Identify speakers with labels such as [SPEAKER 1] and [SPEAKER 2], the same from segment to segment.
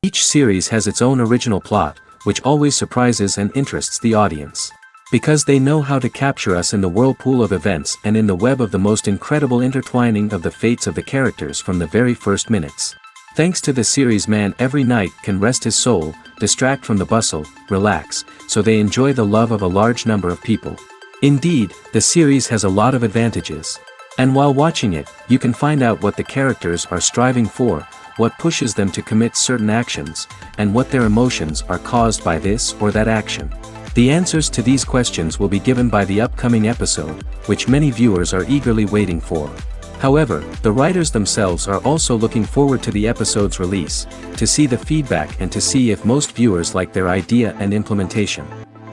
[SPEAKER 1] Each series has its own original plot, which always surprises and interests the audience. Because they know how to capture us in the whirlpool of events and in the web of the most incredible intertwining of the fates of the characters from the very first minutes. Thanks to the series, man every night can rest his soul, distract from the bustle, relax, so they enjoy the love of a large number of people. Indeed, the series has a lot of advantages. And while watching it, you can find out what the characters are striving for, what pushes them to commit certain actions, and what their emotions are caused by this or that action. The answers to these questions will be given by the upcoming episode, which many viewers are eagerly waiting for. However, the writers themselves are also looking forward to the episode's release, to see the feedback and to see if most viewers like their idea and implementation.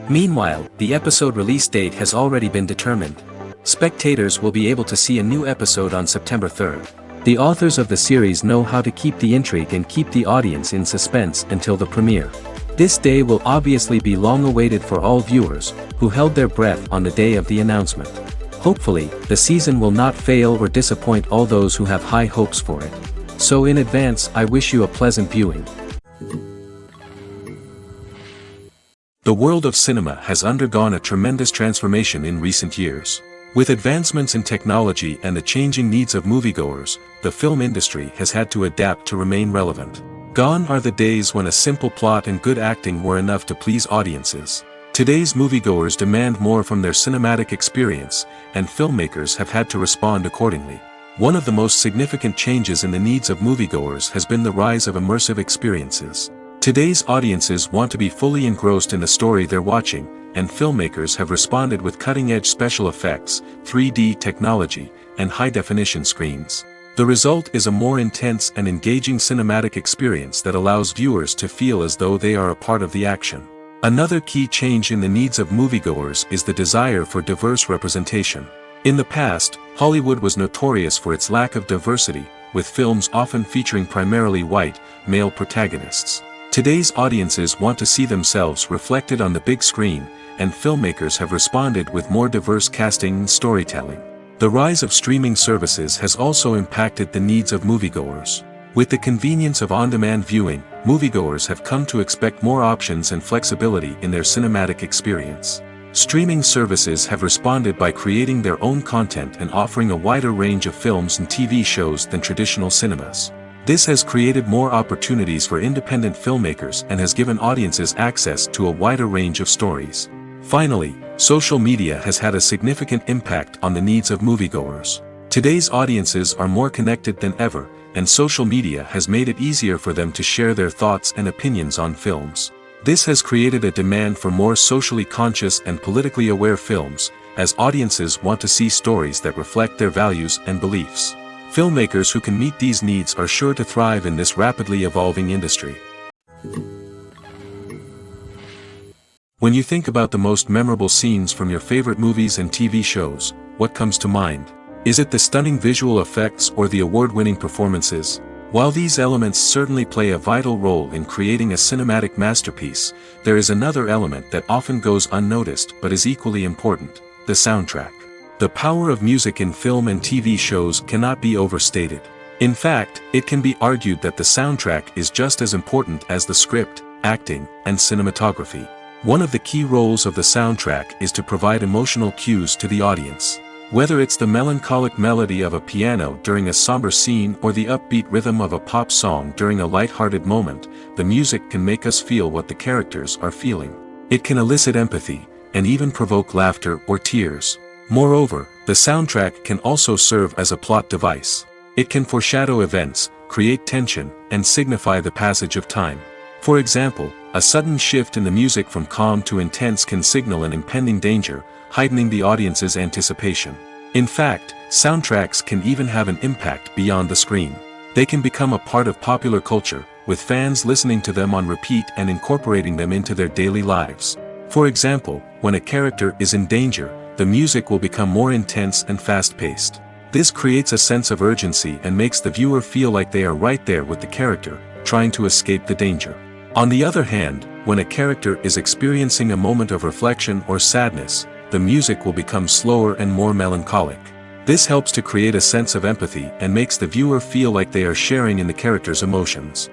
[SPEAKER 1] Meanwhile, the episode release date has already been determined. Spectators will be able to see a new episode on September 3rd. The authors of the series know how to keep the intrigue and keep the audience in suspense until the premiere. This day will obviously be long awaited for all viewers, who held their breath on the day of the announcement. Hopefully, the season will not fail or disappoint all those who have high hopes for it. So in advance, I wish you a pleasant viewing. The world of cinema has undergone a tremendous transformation in recent years. With advancements in technology and the changing needs of moviegoers, the film industry has had to adapt to remain relevant. Gone are the days when a simple plot and good acting were enough to please audiences. Today's moviegoers demand more from their cinematic experience, and filmmakers have had to respond accordingly. One of the most significant changes in the needs of moviegoers has been the rise of immersive experiences. Today's audiences want to be fully engrossed in the story they're watching, and filmmakers have responded with cutting-edge special effects, 3D technology, and high-definition screens. The result is a more intense and engaging cinematic experience that allows viewers to feel as though they are a part of the action. Another key change in the needs of moviegoers is the desire for diverse representation. In the past, Hollywood was notorious for its lack of diversity, with films often featuring primarily white, male protagonists. Today's audiences want to see themselves reflected on the big screen, and filmmakers have responded with more diverse casting and storytelling. The rise of streaming services has also impacted the needs of moviegoers. With the convenience of on-demand viewing, moviegoers have come to expect more options and flexibility in their cinematic experience. Streaming services have responded by creating their own content and offering a wider range of films and TV shows than traditional cinemas. This has created more opportunities for independent filmmakers and has given audiences access to a wider range of stories. Finally, social media has had a significant impact on the needs of moviegoers. Today's audiences are more connected than ever, and social media has made it easier for them to share their thoughts and opinions on films. This has created a demand for more socially conscious and politically aware films, as audiences want to see stories that reflect their values and beliefs. Filmmakers who can meet these needs are sure to thrive in this rapidly evolving industry. When you think about the most memorable scenes from your favorite movies and TV shows, what comes to mind? Is it the stunning visual effects or the award-winning performances? While these elements certainly play a vital role in creating a cinematic masterpiece, there is another element that often goes unnoticed but is equally important: the soundtrack. The power of music in film and TV shows cannot be overstated. In fact, it can be argued that the soundtrack is just as important as the script, acting, and cinematography. One of the key roles of the soundtrack is to provide emotional cues to the audience. Whether it's the melancholic melody of a piano during a somber scene or the upbeat rhythm of a pop song during a light-hearted moment, the music can make us feel what the characters are feeling. It can elicit empathy, and even provoke laughter or tears. Moreover, the soundtrack can also serve as a plot device. It can foreshadow events, create tension, and signify the passage of time. For example, a sudden shift in the music from calm to intense can signal an impending danger, heightening the audience's anticipation. In fact, soundtracks can even have an impact beyond the screen. They can become a part of popular culture, with fans listening to them on repeat and incorporating them into their daily lives. For example, when a character is in danger, the music will become more intense and fast-paced. This creates a sense of urgency and makes the viewer feel like they are right there with the character, trying to escape the danger. On the other hand, when a character is experiencing a moment of reflection or sadness, the music will become slower and more melancholic. This helps to create a sense of empathy and makes the viewer feel like they are sharing in the character's emotions.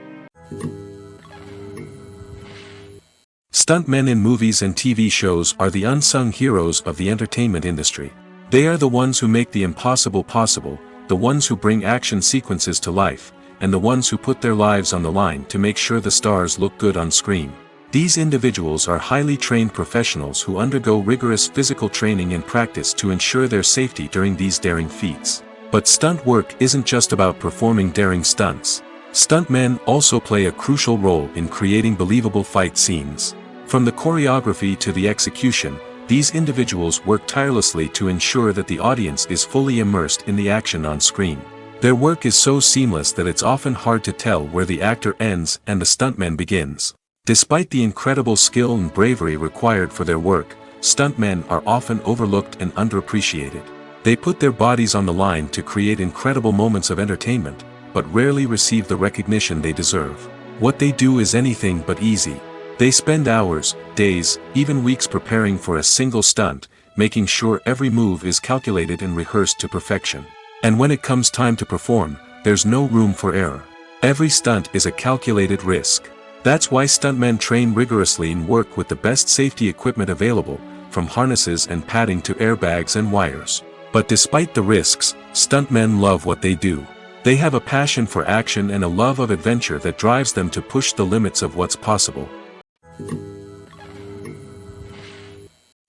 [SPEAKER 1] Stuntmen in movies and TV shows are the unsung heroes of the entertainment industry. They are the ones who make the impossible possible, the ones who bring action sequences to life, and the ones who put their lives on the line to make sure the stars look good on screen. These individuals are highly trained professionals who undergo rigorous physical training and practice to ensure their safety during these daring feats. But stunt work isn't just about performing daring stunts. Stuntmen also play a crucial role in creating believable fight scenes. From the choreography to the execution, these individuals work tirelessly to ensure that the audience is fully immersed in the action on screen. Their work is so seamless that it's often hard to tell where the actor ends and the stuntman begins. Despite the incredible skill and bravery required for their work, stuntmen are often overlooked and underappreciated. They put their bodies on the line to create incredible moments of entertainment, but rarely receive the recognition they deserve. What they do is anything but easy. They spend hours, days, even weeks preparing for a single stunt, making sure every move is calculated and rehearsed to perfection. And when it comes time to perform, there's no room for error. Every stunt is a calculated risk. That's why stuntmen train rigorously and work with the best safety equipment available, from harnesses and padding to airbags and wires. But despite the risks, stuntmen love what they do. They have a passion for action and a love of adventure that drives them to push the limits of what's possible.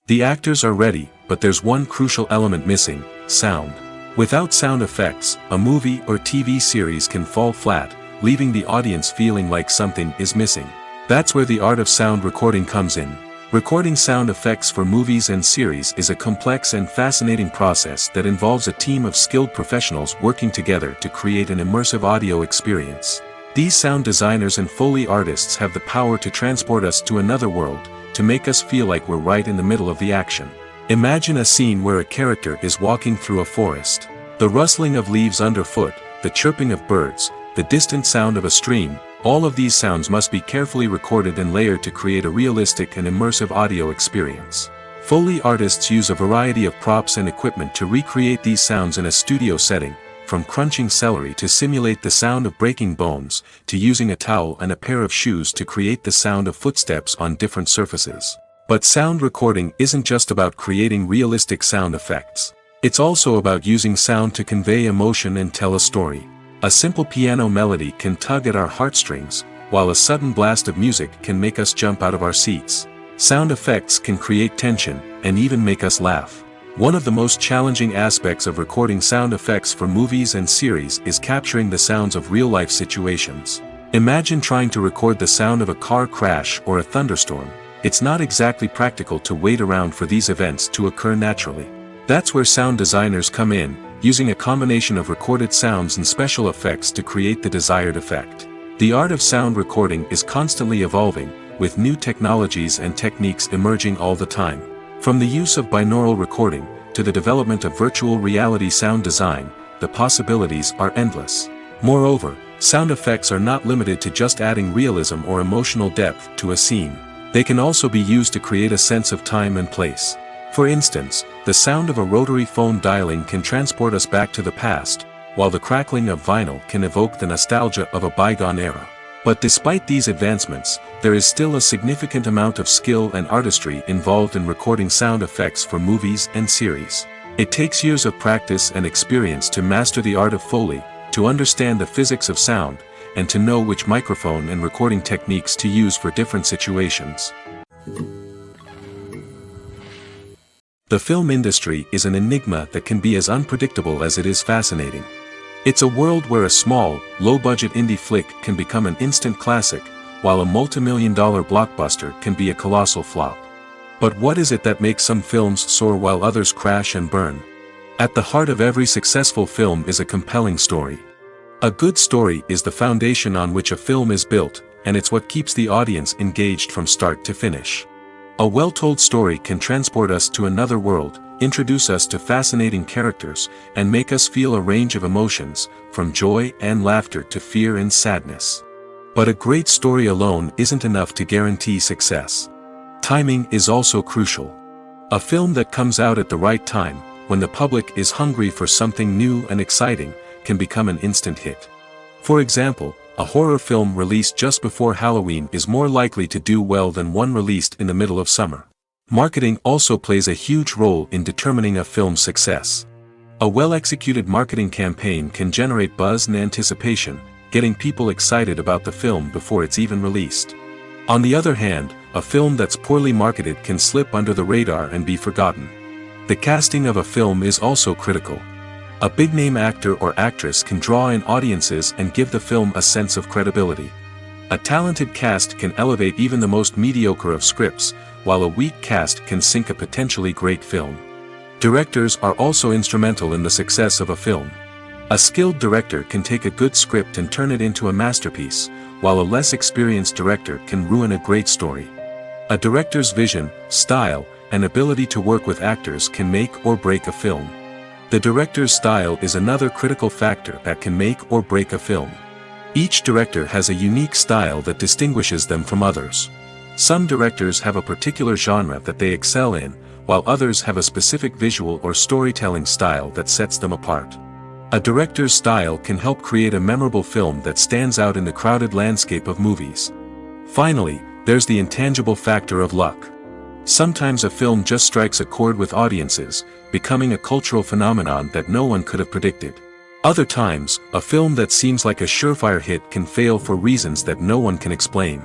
[SPEAKER 1] The actors are ready, but there's one crucial element missing: sound. Without sound effects, a movie or TV series can fall flat, leaving the audience feeling like something is missing. That's where the art of sound recording comes in. Recording sound effects for movies and series is a complex and fascinating process that involves a team of skilled professionals working together to create an immersive audio experience. These sound designers and Foley artists have the power to transport us to another world, to make us feel like we're right in the middle of the action. Imagine a scene where a character is walking through a forest. The rustling of leaves underfoot, the chirping of birds, the distant sound of a stream, all of these sounds must be carefully recorded and layered to create a realistic and immersive audio experience. Foley artists use a variety of props and equipment to recreate these sounds in a studio setting, from crunching celery to simulate the sound of breaking bones, to using a towel and a pair of shoes to create the sound of footsteps on different surfaces. But sound recording isn't just about creating realistic sound effects. It's also about using sound to convey emotion and tell a story. A simple piano melody can tug at our heartstrings, while a sudden blast of music can make us jump out of our seats. Sound effects can create tension, and even make us laugh. One of the most challenging aspects of recording sound effects for movies and series is capturing the sounds of real-life situations. Imagine trying to record the sound of a car crash or a thunderstorm. It's not exactly practical to wait around for these events to occur naturally. That's where sound designers come in, using a combination of recorded sounds and special effects to create the desired effect. The art of sound recording is constantly evolving, with new technologies and techniques emerging all the time. From the use of binaural recording, to the development of virtual reality sound design, the possibilities are endless. Moreover, sound effects are not limited to just adding realism or emotional depth to a scene. They can also be used to create a sense of time and place. For instance, the sound of a rotary phone dialing can transport us back to the past, while the crackling of vinyl can evoke the nostalgia of a bygone era. But despite these advancements, there is still a significant amount of skill and artistry involved in recording sound effects for movies and series. It takes years of practice and experience to master the art of Foley, to understand the physics of sound, and to know which microphone and recording techniques to use for different situations. The film industry is an enigma that can be as unpredictable as it is fascinating. It's a world where a small, low-budget indie flick can become an instant classic, while a multi-million-dollar blockbuster can be a colossal flop. But what is it that makes some films soar while others crash and burn? At the heart of every successful film is a compelling story. A good story is the foundation on which a film is built, and it's what keeps the audience engaged from start to finish. A well-told story can transport us to another world, introduce us to fascinating characters, and make us feel a range of emotions, from joy and laughter to fear and sadness. But a great story alone isn't enough to guarantee success. Timing is also crucial. A film that comes out at the right time, when the public is hungry for something new and exciting, can become an instant hit. For example, a horror film released just before Halloween is more likely to do well than one released in the middle of summer. Marketing also plays a huge role in determining a film's success. A well-executed marketing campaign can generate buzz and anticipation, getting people excited about the film before it's even released. On the other hand, a film that's poorly marketed can slip under the radar and be forgotten. The casting of a film is also critical. A big-name actor or actress can draw in audiences and give the film a sense of credibility. A talented cast can elevate even the most mediocre of scripts, while a weak cast can sink a potentially great film. Directors are also instrumental in the success of a film. A skilled director can take a good script and turn it into a masterpiece, while a less experienced director can ruin a great story. A director's vision, style, and ability to work with actors can make or break a film. The director's style is another critical factor that can make or break a film. Each director has a unique style that distinguishes them from others. Some directors have a particular genre that they excel in, while others have a specific visual or storytelling style that sets them apart. A director's style can help create a memorable film that stands out in the crowded landscape of movies. Finally, there's the intangible factor of luck. Sometimes a film just strikes a chord with audiences, becoming a cultural phenomenon that no one could have predicted. Other times, a film that seems like a surefire hit can fail for reasons that no one can explain.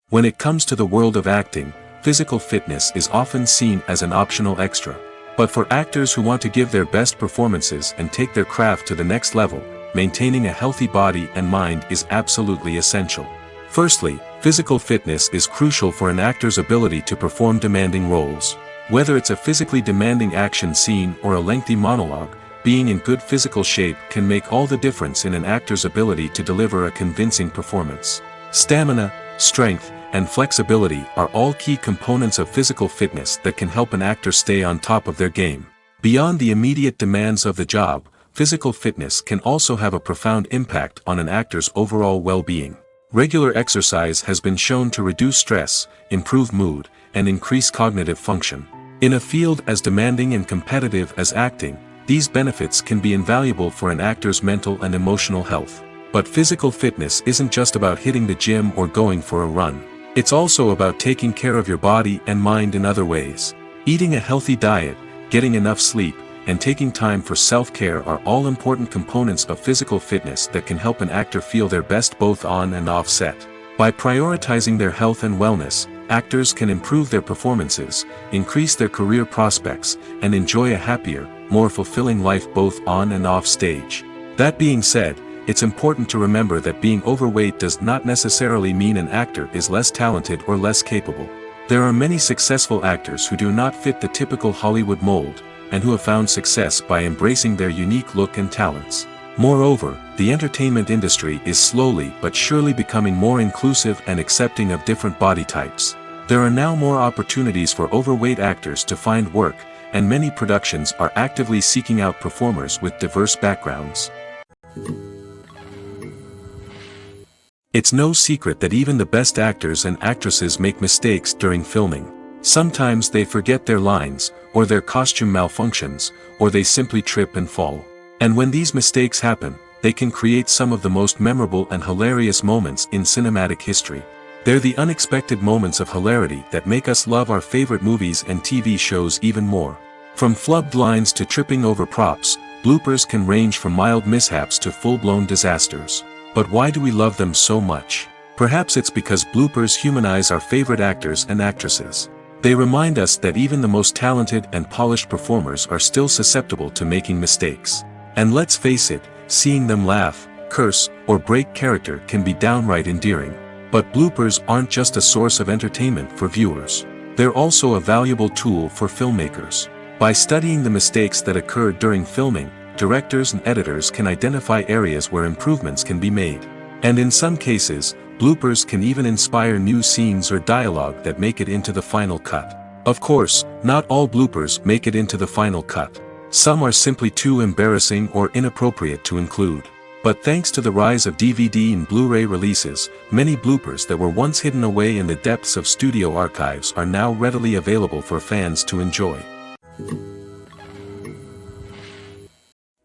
[SPEAKER 1] When it comes to the world of acting, physical fitness is often seen as an optional extra. But for actors who want to give their best performances and take their craft to the next level, maintaining a healthy body and mind is absolutely essential. Firstly, physical fitness is crucial for an actor's ability to perform demanding roles. Whether it's a physically demanding action scene or a lengthy monologue, being in good physical shape can make all the difference in an actor's ability to deliver a convincing performance. Stamina, strength, and flexibility are all key components of physical fitness that can help an actor stay on top of their game. Beyond the immediate demands of the job, physical fitness can also have a profound impact on an actor's overall well-being. Regular exercise has been shown to reduce stress, improve mood, and increase cognitive function. In a field as demanding and competitive as acting, these benefits can be invaluable for an actor's mental and emotional health. But physical fitness isn't just about hitting the gym or going for a run. It's also about taking care of your body and mind in other ways. Eating a healthy diet, getting enough sleep, and taking time for self-care are all important components of physical fitness that can help an actor feel their best both on and off set. By prioritizing their health and wellness, actors can improve their performances, increase their career prospects, and enjoy a happier, more fulfilling life both on and off stage. That being said, it's important to remember that being overweight does not necessarily mean an actor is less talented or less capable. There are many successful actors who do not fit the typical Hollywood mold, and who have found success by embracing their unique look and talents. Moreover, the entertainment industry is slowly but surely becoming more inclusive and accepting of different body types. There are now more opportunities for overweight actors to find work, and many productions are actively seeking out performers with diverse backgrounds. It's no secret that even the best actors and actresses make mistakes during filming. Sometimes they forget their lines, or their costume malfunctions, or they simply trip and fall. And when these mistakes happen, they can create some of the most memorable and hilarious moments in cinematic history. They're the unexpected moments of hilarity that make us love our favorite movies and TV shows even more. From flubbed lines to tripping over props, bloopers can range from mild mishaps to full-blown disasters. But why do we love them so much? Perhaps it's because bloopers humanize our favorite actors and actresses. They remind us that even the most talented and polished performers are still susceptible to making mistakes. And let's face it, seeing them laugh, curse, or break character can be downright endearing. But bloopers aren't just a source of entertainment for viewers. They're also a valuable tool for filmmakers. By studying the mistakes that occurred during filming, directors and editors can identify areas where improvements can be made. And in some cases, bloopers can even inspire new scenes or dialogue that make it into the final cut. Of course, not all bloopers make it into the final cut. Some are simply too embarrassing or inappropriate to include. But thanks to the rise of DVD and Blu-ray releases, many bloopers that were once hidden away in the depths of studio archives are now readily available for fans to enjoy.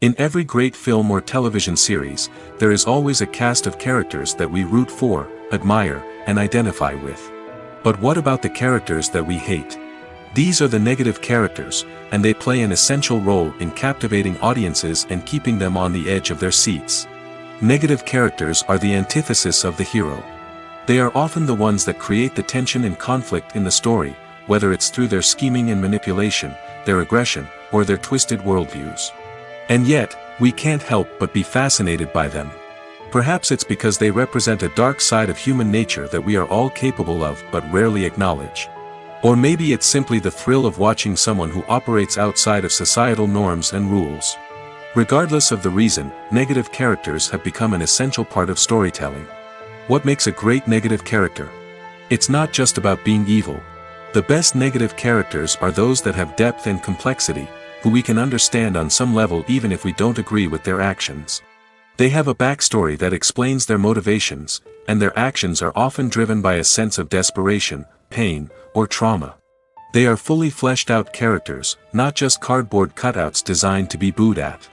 [SPEAKER 1] In every great film or television series, there is always a cast of characters that we root for, admire, and identify with. But what about the characters that we hate? These are the negative characters, and they play an essential role in captivating audiences and keeping them on the edge of their seats. Negative characters are the antithesis of the hero. They are often the ones that create the tension and conflict in the story, whether it's through their scheming and manipulation, their aggression, or their twisted worldviews. And yet, we can't help but be fascinated by them. Perhaps it's because they represent a dark side of human nature that we are all capable of but rarely acknowledge. Or maybe it's simply the thrill of watching someone who operates outside of societal norms and rules. Regardless of the reason, negative characters have become an essential part of storytelling. What makes a great negative character? It's not just about being evil. The best negative characters are those that have depth and complexity, who we can understand on some level even if we don't agree with their actions. They have a backstory that explains their motivations, and their actions are often driven by a sense of desperation, pain, or trauma. They are fully fleshed out characters, not just cardboard cutouts designed to be booed at.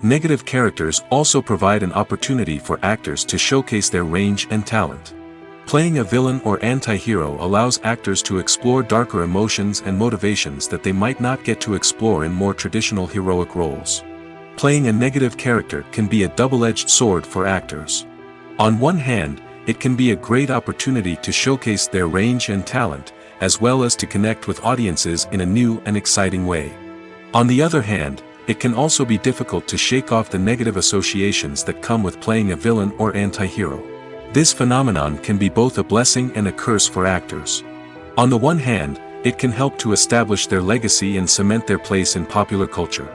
[SPEAKER 1] Negative characters also provide an opportunity for actors to showcase their range and talent. Playing a villain or anti-hero allows actors to explore darker emotions and motivations that they might not get to explore in more traditional heroic roles. Playing a negative character can be a double-edged sword for actors. On one hand, it can be a great opportunity to showcase their range and talent, as well as to connect with audiences in a new and exciting way. On the other hand, it can also be difficult to shake off the negative associations that come with playing a villain or anti-hero. This phenomenon can be both a blessing and a curse for actors. On the one hand, it can help to establish their legacy and cement their place in popular culture.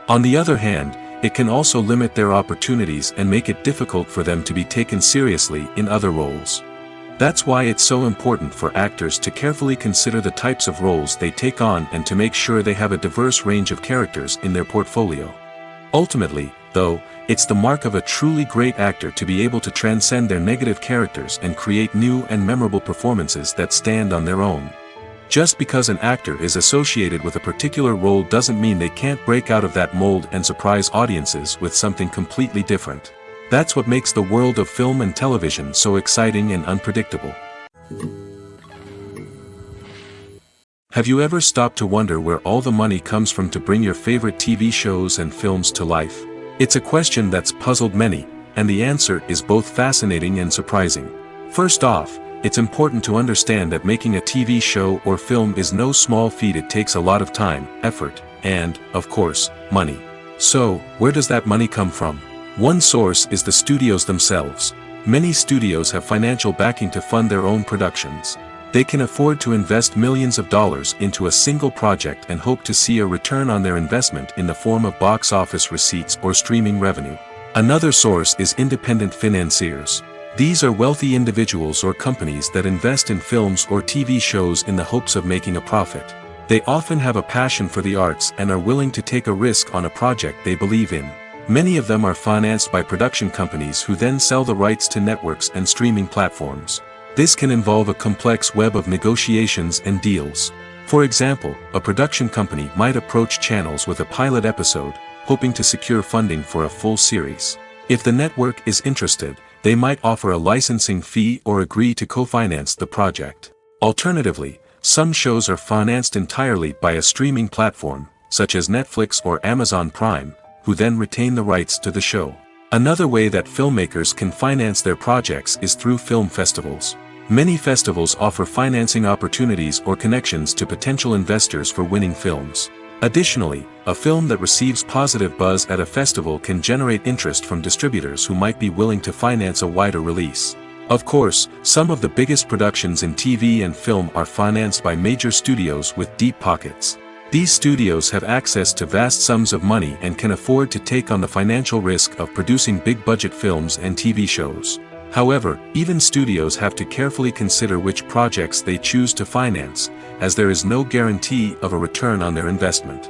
[SPEAKER 1] On the other hand, it can also limit their opportunities and make it difficult for them to be taken seriously in other roles. That's why it's so important for actors to carefully consider the types of roles they take on and to make sure they have a diverse range of characters in their portfolio. Ultimately, though, it's the mark of a truly great actor to be able to transcend their negative characters and create new and memorable performances that stand on their own. Just because an actor is associated with a particular role doesn't mean they can't break out of that mold and surprise audiences with something completely different. That's what makes the world of film and television so exciting and unpredictable. Have you ever stopped to wonder where all the money comes from to bring your favorite TV shows and films to life? It's a question that's puzzled many, and the answer is both fascinating and surprising. First off, it's important to understand that making a TV show or film is no small feat. It takes a lot of time, effort, and, of course, money. So, where does that money come from? One source is the studios themselves. Many studios have financial backing to fund their own productions. They can afford to invest millions of dollars into a single project and hope to see a return on their investment in the form of box office receipts or streaming revenue. Another source is independent financiers. These are wealthy individuals or companies that invest in films or TV shows in the hopes of making a profit. They often have a passion for the arts and are willing to take a risk on a project they believe in. Many of them are financed by production companies who then sell the rights to networks and streaming platforms. This can involve a complex web of negotiations and deals. For example, a production company might approach channels with a pilot episode, hoping to secure funding for a full series. If the network is interested, they might offer a licensing fee or agree to co-finance the project. Alternatively, some shows are financed entirely by a streaming platform, such as Netflix or Amazon Prime, who then retain the rights to the show. Another way that filmmakers can finance their projects is through film festivals. Many festivals offer financing opportunities or connections to potential investors for winning films. Additionally, a film that receives positive buzz at a festival can generate interest from distributors who might be willing to finance a wider release. Of course, some of the biggest productions in TV and film are financed by major studios with deep pockets. These studios have access to vast sums of money and can afford to take on the financial risk of producing big-budget films and TV shows. However, even studios have to carefully consider which projects they choose to finance, as there is no guarantee of a return on their investment.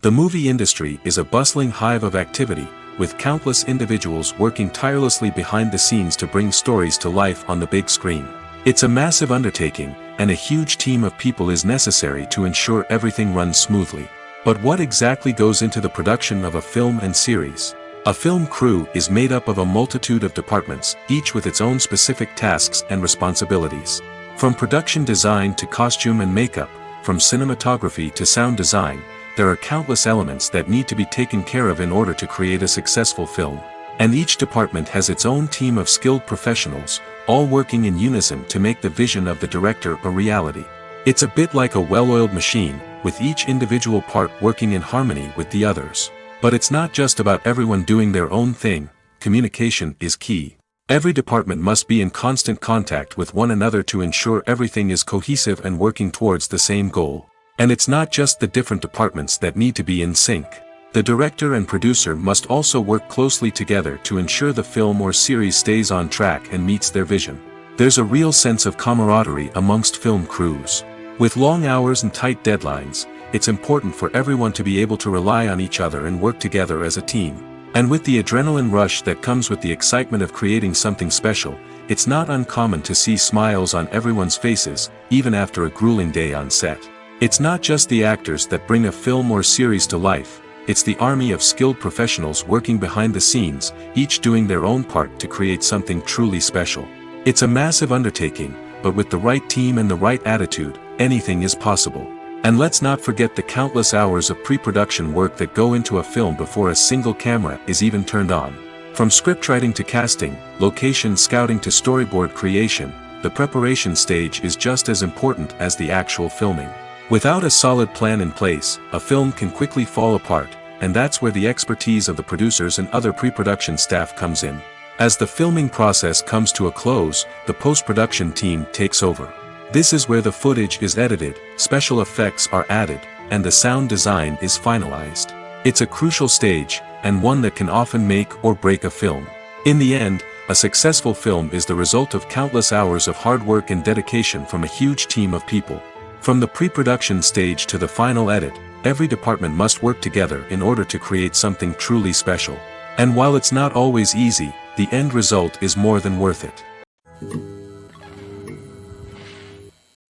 [SPEAKER 1] The movie industry is a bustling hive of activity, with countless individuals working tirelessly behind the scenes to bring stories to life on the big screen. It's a massive undertaking, and a huge team of people is necessary to ensure everything runs smoothly. But what exactly goes into the production of a film and series? A film crew is made up of a multitude of departments, each with its own specific tasks and responsibilities. From production design to costume and makeup, from cinematography to sound design, there are countless elements that need to be taken care of in order to create a successful film. And each department has its own team of skilled professionals, all working in unison to make the vision of the director a reality. It's a bit like a well-oiled machine, with each individual part working in harmony with the others. But it's not just about everyone doing their own thing. Communication is key. Every department must be in constant contact with one another to ensure everything is cohesive and working towards the same goal. And it's not just the different departments that need to be in sync. The director and producer must also work closely together to ensure the film or series stays on track and meets their vision. There's a real sense of camaraderie amongst film crews. With long hours and tight deadlines, it's important for everyone to be able to rely on each other and work together as a team. And with the adrenaline rush that comes with the excitement of creating something special, it's not uncommon to see smiles on everyone's faces, even after a grueling day on set. It's not just the actors that bring a film or series to life, it's the army of skilled professionals working behind the scenes, each doing their own part to create something truly special. It's a massive undertaking, but with the right team and the right attitude, anything is possible. And let's not forget the countless hours of pre-production work that go into a film before a single camera is even turned on. From scriptwriting to casting, location scouting to storyboard creation, the preparation stage is just as important as the actual filming. Without a solid plan in place, a film can quickly fall apart, and that's where the expertise of the producers and other pre-production staff comes in. As the filming process comes to a close, the post-production team takes over. This is where the footage is edited, special effects are added, and the sound design is finalized. It's a crucial stage, and one that can often make or break a film. In the end, a successful film is the result of countless hours of hard work and dedication from a huge team of people. From the pre-production stage to the final edit, every department must work together in order to create something truly special. And while it's not always easy, the end result is more than worth it.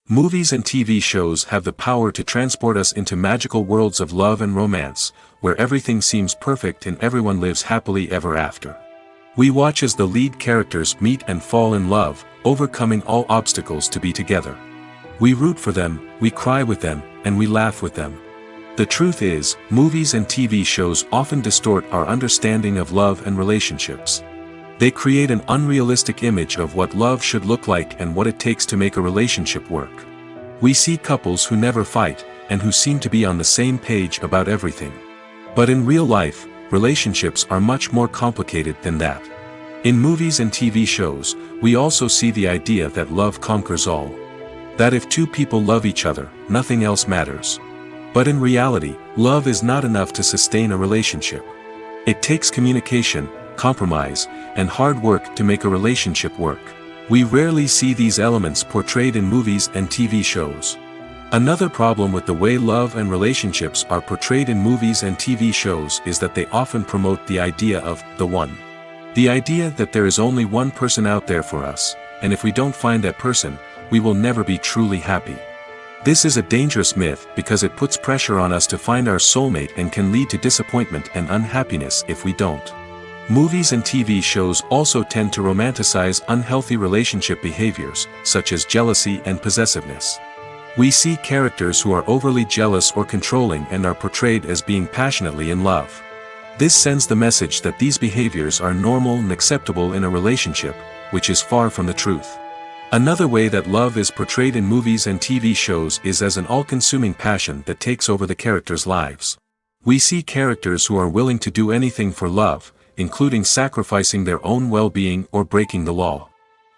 [SPEAKER 1] Movies and TV shows have the power to transport us into magical worlds of love and romance, where everything seems perfect and everyone lives happily ever after. We watch as the lead characters meet and fall in love, overcoming all obstacles to be together. We root for them, we cry with them, and we laugh with them. The truth is, movies and TV shows often distort our understanding of love and relationships. They create an unrealistic image of what love should look like and what it takes to make a relationship work. We see couples who never fight, and who seem to be on the same page about everything. But in real life, relationships are much more complicated than that. In movies and TV shows, we also see the idea that love conquers all. That if two people love each other, nothing else matters. But in reality, love is not enough to sustain a relationship. It takes communication, compromise, and hard work to make a relationship work. We rarely see these elements portrayed in movies and TV shows. Another problem with the way love and relationships are portrayed in movies and TV shows is that they often promote the idea of the one. The idea that there is only one person out there for us, and if we don't find that person, we will never be truly happy. This is a dangerous myth because it puts pressure on us to find our soulmate and can lead to disappointment and unhappiness if we don't. Movies and TV shows also tend to romanticize unhealthy relationship behaviors, such as jealousy and possessiveness. We see characters who are overly jealous or controlling and are portrayed as being passionately in love. This sends the message that these behaviors are normal and acceptable in a relationship, which is far from the truth. Another way that love is portrayed in movies and TV shows is as an all-consuming passion that takes over the characters' lives. We see characters who are willing to do anything for love, including sacrificing their own well-being or breaking the law.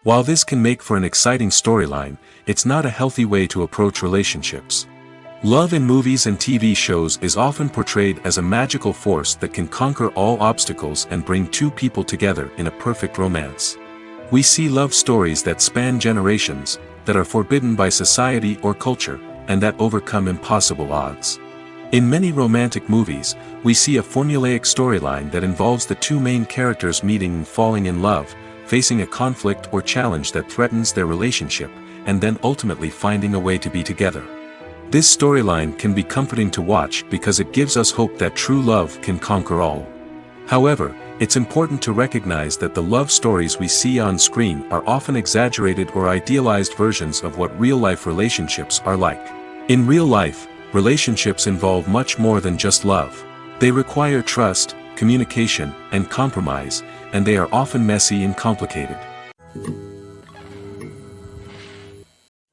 [SPEAKER 1] While this can make for an exciting storyline, it's not a healthy way to approach relationships. Love in movies and TV shows is often portrayed as a magical force that can conquer all obstacles and bring two people together in a perfect romance. We see love stories that span generations, that are forbidden by society or culture, and that overcome impossible odds. In many romantic movies, we see a formulaic storyline that involves the two main characters meeting and falling in love, facing a conflict or challenge that threatens their relationship, and then ultimately finding a way to be together. This storyline can be comforting to watch because it gives us hope that true love can conquer all. However, it's important to recognize that the love stories we see on screen are often exaggerated or idealized versions of what real-life relationships are like. In real life, relationships involve much more than just love. They require trust, communication, and compromise, and they are often messy and complicated.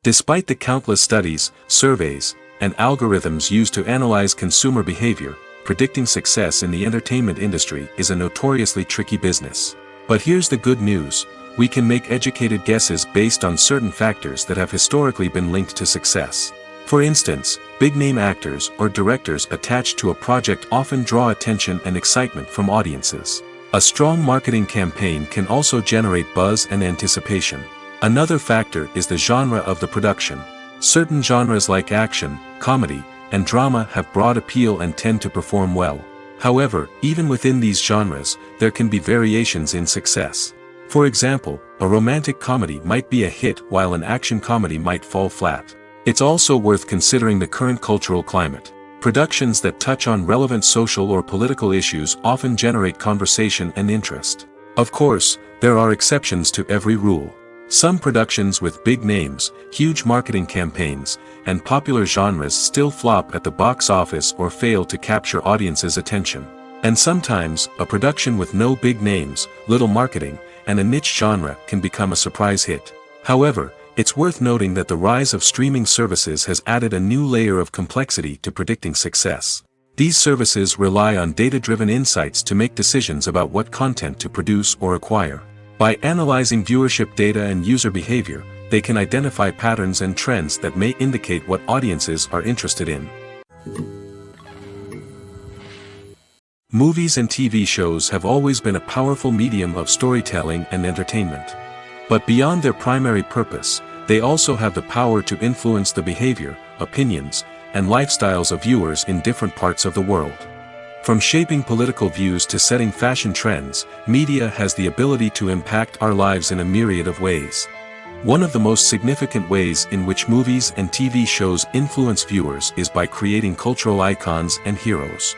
[SPEAKER 1] Despite the countless studies, surveys, and algorithms used to analyze consumer behavior, predicting success in the entertainment industry is a notoriously tricky business. But here's the good news: we can make educated guesses based on certain factors that have historically been linked to success. For instance, big-name actors or directors attached to a project often draw attention and excitement from audiences. A strong marketing campaign can also generate buzz and anticipation. Another factor is the genre of the production. Certain genres like action, comedy, and drama have broad appeal and tend to perform well. However, even within these genres, there can be variations in success. For example, a romantic comedy might be a hit while an action comedy might fall flat. It's also worth considering the current cultural climate. Productions that touch on relevant social or political issues often generate conversation and interest. Of course, there are exceptions to every rule. Some productions with big names, huge marketing campaigns, and popular genres still flop at the box office or fail to capture audiences' attention. And sometimes, a production with no big names, little marketing, and a niche genre can become a surprise hit. However, it's worth noting that the rise of streaming services has added a new layer of complexity to predicting success. These services rely on data-driven insights to make decisions about what content to produce or acquire. By analyzing viewership data and user behavior, they can identify patterns and trends that may indicate what audiences are interested in. Movies and TV shows have always been a powerful medium of storytelling and entertainment. But beyond their primary purpose, they also have the power to influence the behavior, opinions, and lifestyles of viewers in different parts of the world. From shaping political views to setting fashion trends, media has the ability to impact our lives in a myriad of ways. One of the most significant ways in which movies and TV shows influence viewers is by creating cultural icons and heroes.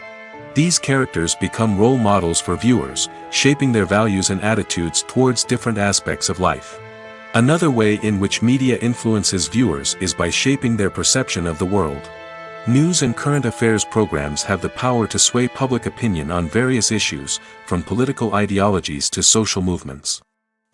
[SPEAKER 1] These characters become role models for viewers, shaping their values and attitudes towards different aspects of life. Another way in which media influences viewers is by shaping their perception of the world. News and current affairs programs have the power to sway public opinion on various issues, from political ideologies to social movements.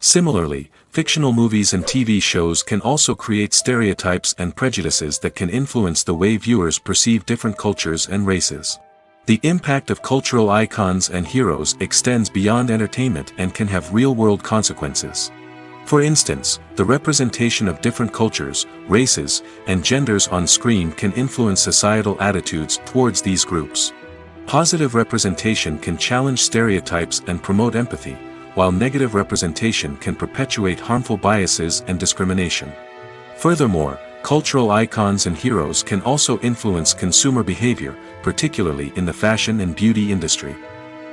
[SPEAKER 1] Similarly, fictional movies and TV shows can also create stereotypes and prejudices that can influence the way viewers perceive different cultures and races. The impact of cultural icons and heroes extends beyond entertainment and can have real-world consequences. For instance, the representation of different cultures, races, and genders on screen can influence societal attitudes towards these groups. Positive representation can challenge stereotypes and promote empathy, while negative representation can perpetuate harmful biases and discrimination. Furthermore, cultural icons and heroes can also influence consumer behavior, particularly in the fashion and beauty industry.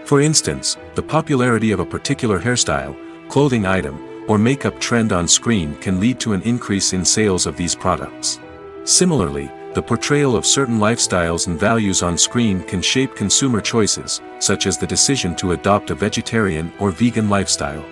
[SPEAKER 1] For instance, the popularity of a particular hairstyle, clothing item, or makeup trend on screen can lead to an increase in sales of these products. Similarly, the portrayal of certain lifestyles and values on screen can shape consumer choices, such as the decision to adopt a vegetarian or vegan lifestyle.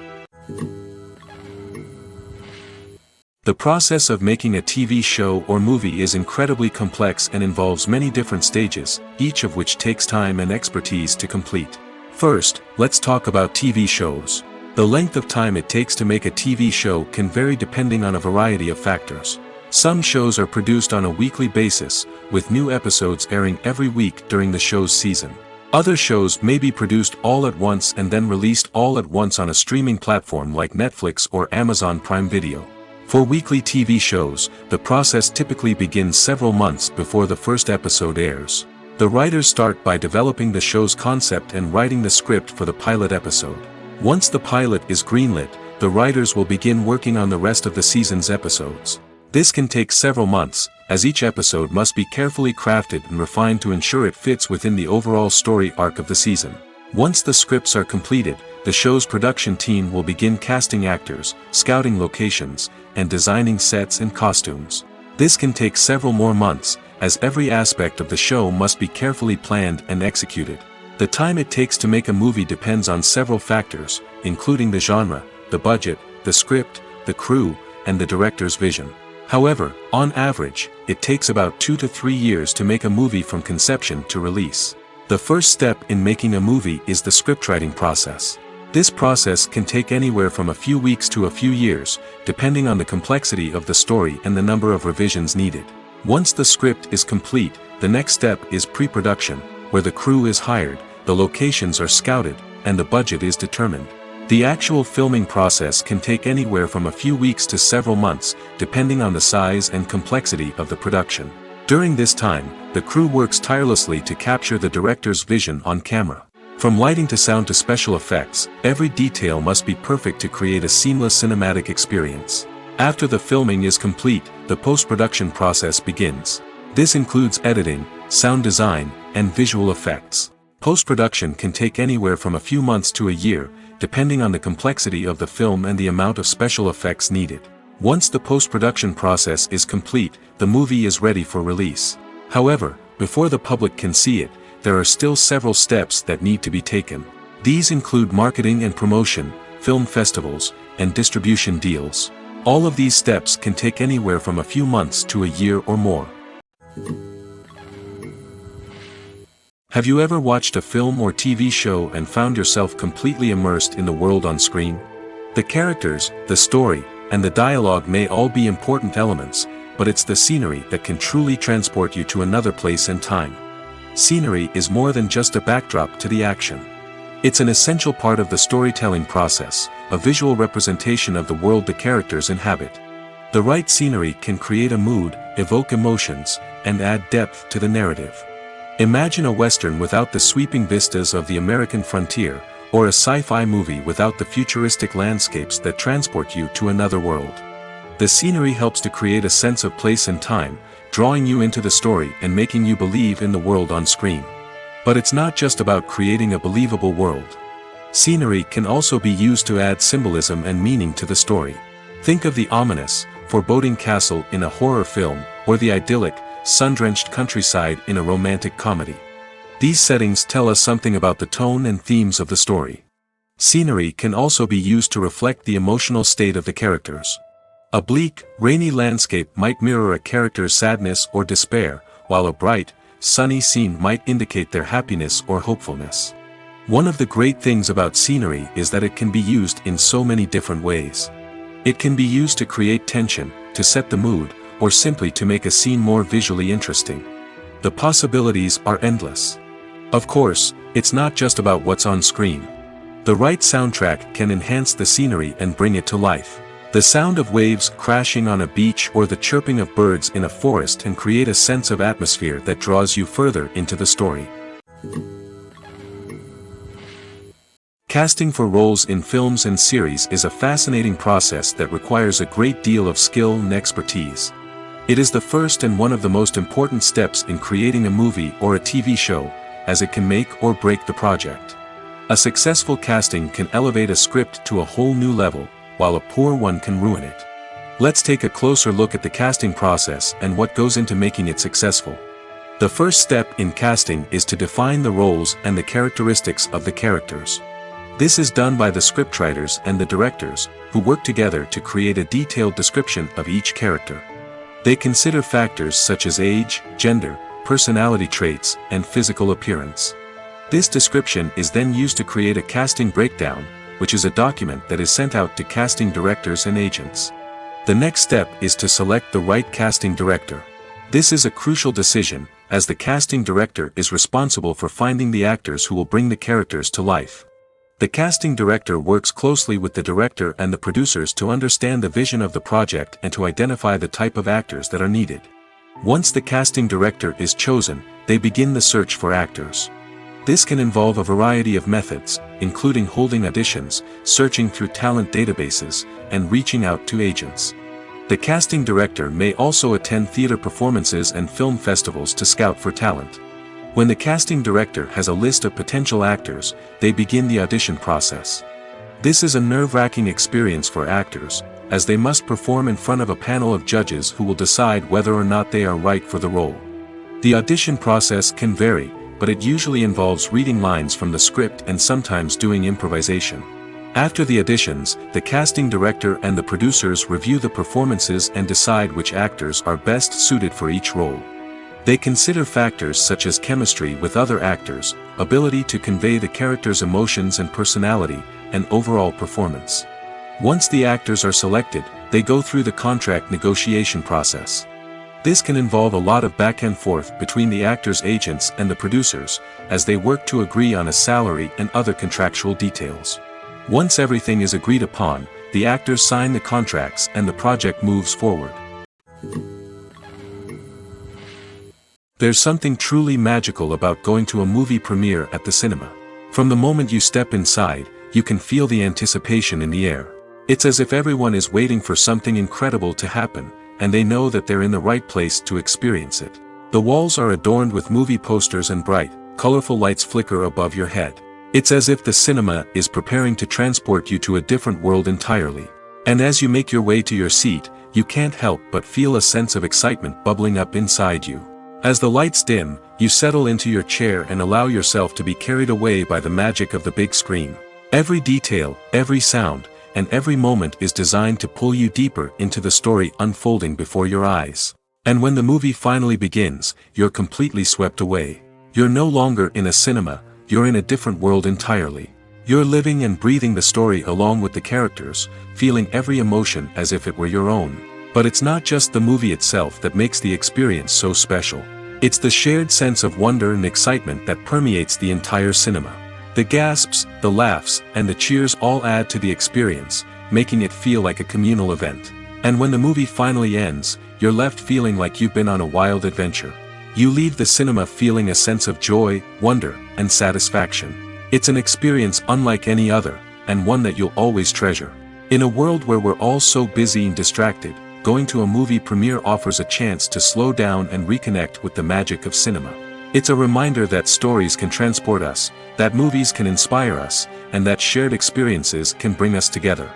[SPEAKER 1] The process of making a TV show or movie is incredibly complex and involves many different stages, each of which takes time and expertise to complete. First, let's talk about TV shows. The length of time it takes to make a TV show can vary depending on a variety of factors. Some shows are produced on a weekly basis, with new episodes airing every week during the show's season. Other shows may be produced all at once and then released all at once on a streaming platform like Netflix or Amazon Prime Video. For weekly TV shows, the process typically begins several months before the first episode airs. The writers start by developing the show's concept and writing the script for the pilot episode. Once the pilot is greenlit, the writers will begin working on the rest of the season's episodes. This can take several months, as each episode must be carefully crafted and refined to ensure it fits within the overall story arc of the season. Once the scripts are completed, the show's production team will begin casting actors, scouting locations, and designing sets and costumes. This can take several more months, as every aspect of the show must be carefully planned and executed. The time it takes to make a movie depends on several factors, including the genre, the budget, the script, the crew, and the director's vision. However, on average, it takes about 2 to 3 years to make a movie from conception to release. The first step in making a movie is the scriptwriting process. This process can take anywhere from a few weeks to a few years, depending on the complexity of the story and the number of revisions needed. Once the script is complete, the next step is pre-production, where the crew is hired, the locations are scouted, and the budget is determined. The actual filming process can take anywhere from a few weeks to several months, depending on the size and complexity of the production. During this time, the crew works tirelessly to capture the director's vision on camera. From lighting to sound to special effects, every detail must be perfect to create a seamless cinematic experience. After the filming is complete, the post-production process begins. This includes editing, sound design, and visual effects. Post-production can take anywhere from a few months to a year, depending on the complexity of the film and the amount of special effects needed. Once the post-production process is complete, the movie is ready for release. However, before the public can see it, there are still several steps that need to be taken. These include marketing and promotion, film festivals, and distribution deals. All of these steps can take anywhere from a few months to a year or more. Have you ever watched a film or TV show and found yourself completely immersed in the world on screen? The characters, the story, and the dialogue may all be important elements, but it's the scenery that can truly transport you to another place and time. Scenery is more than just a backdrop to the action. It's an essential part of the storytelling process, a visual representation of the world the characters inhabit. The right scenery can create a mood, evoke emotions, and add depth to the narrative. Imagine a Western without the sweeping vistas of the American frontier, or a sci-fi movie without the futuristic landscapes that transport you to another world. The scenery helps to create a sense of place and time, drawing you into the story and making you believe in the world on screen. But it's not just about creating a believable world. Scenery can also be used to add symbolism and meaning to the story. Think of the ominous, foreboding castle in a horror film, or the idyllic, sun-drenched countryside in a romantic comedy. These settings tell us something about the tone and themes of the story. Scenery can also be used to reflect the emotional state of the characters. A bleak, rainy landscape might mirror a character's sadness or despair, while a bright, sunny scene might indicate their happiness or hopefulness. One of the great things about scenery is that it can be used in so many different ways. It can be used to create tension, to set the mood, or simply to make a scene more visually interesting. The possibilities are endless. Of course, it's not just about what's on screen. The right soundtrack can enhance the scenery and bring it to life. The sound of waves crashing on a beach or the chirping of birds in a forest can create a sense of atmosphere that draws you further into the story. Casting for roles in films and series is a fascinating process that requires a great deal of skill and expertise. It is the first and one of the most important steps in creating a movie or a TV show, as it can make or break the project. A successful casting can elevate a script to a whole new level, while a poor one can ruin it. Let's take a closer look at the casting process and what goes into making it successful. The first step in casting is to define the roles and the characteristics of the characters. This is done by the scriptwriters and the directors, who work together to create a detailed description of each character. They consider factors such as age, gender, personality traits, and physical appearance. This description is then used to create a casting breakdown, which is a document that is sent out to casting directors and agents. The next step is to select the right casting director. This is a crucial decision, as the casting director is responsible for finding the actors who will bring the characters to life. The casting director works closely with the director and the producers to understand the vision of the project and to identify the type of actors that are needed. Once the casting director is chosen, they begin the search for actors. This can involve a variety of methods, including holding auditions, searching through talent databases, and reaching out to agents. The casting director may also attend theater performances and film festivals to scout for talent. When the casting director has a list of potential actors, they begin the audition process. This is a nerve-wracking experience for actors, as they must perform in front of a panel of judges who will decide whether or not they are right for the role. The audition process can vary, but it usually involves reading lines from the script and sometimes doing improvisation. After the auditions, the casting director and the producers review the performances and decide which actors are best suited for each role. They consider factors such as chemistry with other actors, ability to convey the character's emotions and personality, and overall performance. Once the actors are selected, they go through the contract negotiation process. This can involve a lot of back and forth between the actors' agents and the producers, as they work to agree on a salary and other contractual details. Once everything is agreed upon, the actors sign the contracts and the project moves forward. There's something truly magical about going to a movie premiere at the cinema. From the moment you step inside, you can feel the anticipation in the air. It's as if everyone is waiting for something incredible to happen, and they know that they're in the right place to experience it. The walls are adorned with movie posters and bright, colorful lights flicker above your head. It's as if the cinema is preparing to transport you to a different world entirely. And as you make your way to your seat, you can't help but feel a sense of excitement bubbling up inside you. As the lights dim, you settle into your chair and allow yourself to be carried away by the magic of the big screen. Every detail, every sound, and every moment is designed to pull you deeper into the story unfolding before your eyes. And when the movie finally begins, you're completely swept away. You're no longer in a cinema, you're in a different world entirely. You're living and breathing the story along with the characters, feeling every emotion as if it were your own. But it's not just the movie itself that makes the experience so special. It's the shared sense of wonder and excitement that permeates the entire cinema. The gasps, the laughs, and the cheers all add to the experience, making it feel like a communal event. And when the movie finally ends, you're left feeling like you've been on a wild adventure. You leave the cinema feeling a sense of joy, wonder, and satisfaction. It's an experience unlike any other, and one that you'll always treasure. In a world where we're all so busy and distracted, going to a movie premiere offers a chance to slow down and reconnect with the magic of cinema. It's a reminder that stories can transport us, that movies can inspire us, and that shared experiences can bring us together.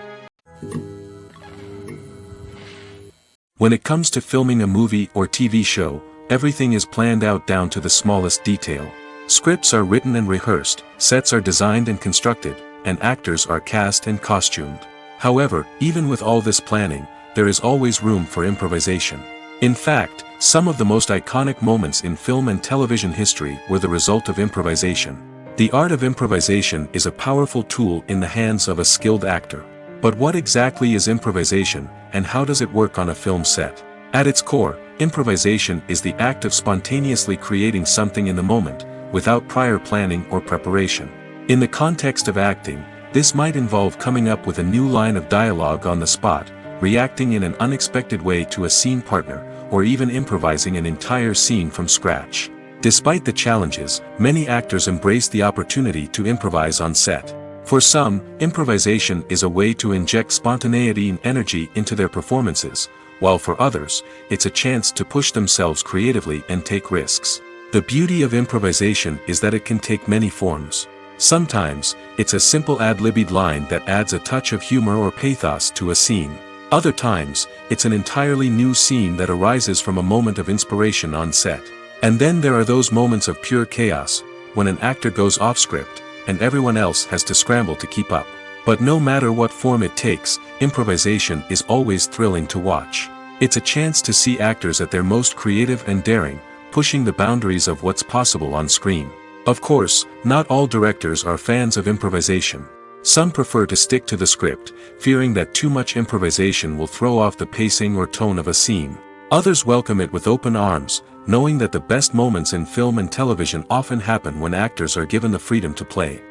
[SPEAKER 1] When it comes to filming a movie or TV show, everything is planned out down to the smallest detail. Scripts are written and rehearsed, sets are designed and constructed, and actors are cast and costumed. However, even with all this planning, there is always room for improvisation. In fact, some of the most iconic moments in film and television history were the result of improvisation. The art of improvisation is a powerful tool in the hands of a skilled actor. But what exactly is improvisation, and how does it work on a film set? At its core, improvisation is the act of spontaneously creating something in the moment, without prior planning or preparation. In the context of acting, this might involve coming up with a new line of dialogue on the spot, reacting in an unexpected way to a scene partner, or even improvising an entire scene from scratch. Despite the challenges, many actors embrace the opportunity to improvise on set. For some, improvisation is a way to inject spontaneity and energy into their performances, while for others, it's a chance to push themselves creatively and take risks. The beauty of improvisation is that it can take many forms. Sometimes, it's a simple ad-libbed line that adds a touch of humor or pathos to a scene. Other times, it's an entirely new scene that arises from a moment of inspiration on set. And then there are those moments of pure chaos, when an actor goes off script, and everyone else has to scramble to keep up. But no matter what form it takes, improvisation is always thrilling to watch. It's a chance to see actors at their most creative and daring, pushing the boundaries of what's possible on screen. Of course, not all directors are fans of improvisation. Some prefer to stick to the script, fearing that too much improvisation will throw off the pacing or tone of a scene. Others welcome it with open arms, knowing that the best moments in film and television often happen when actors are given the freedom to play.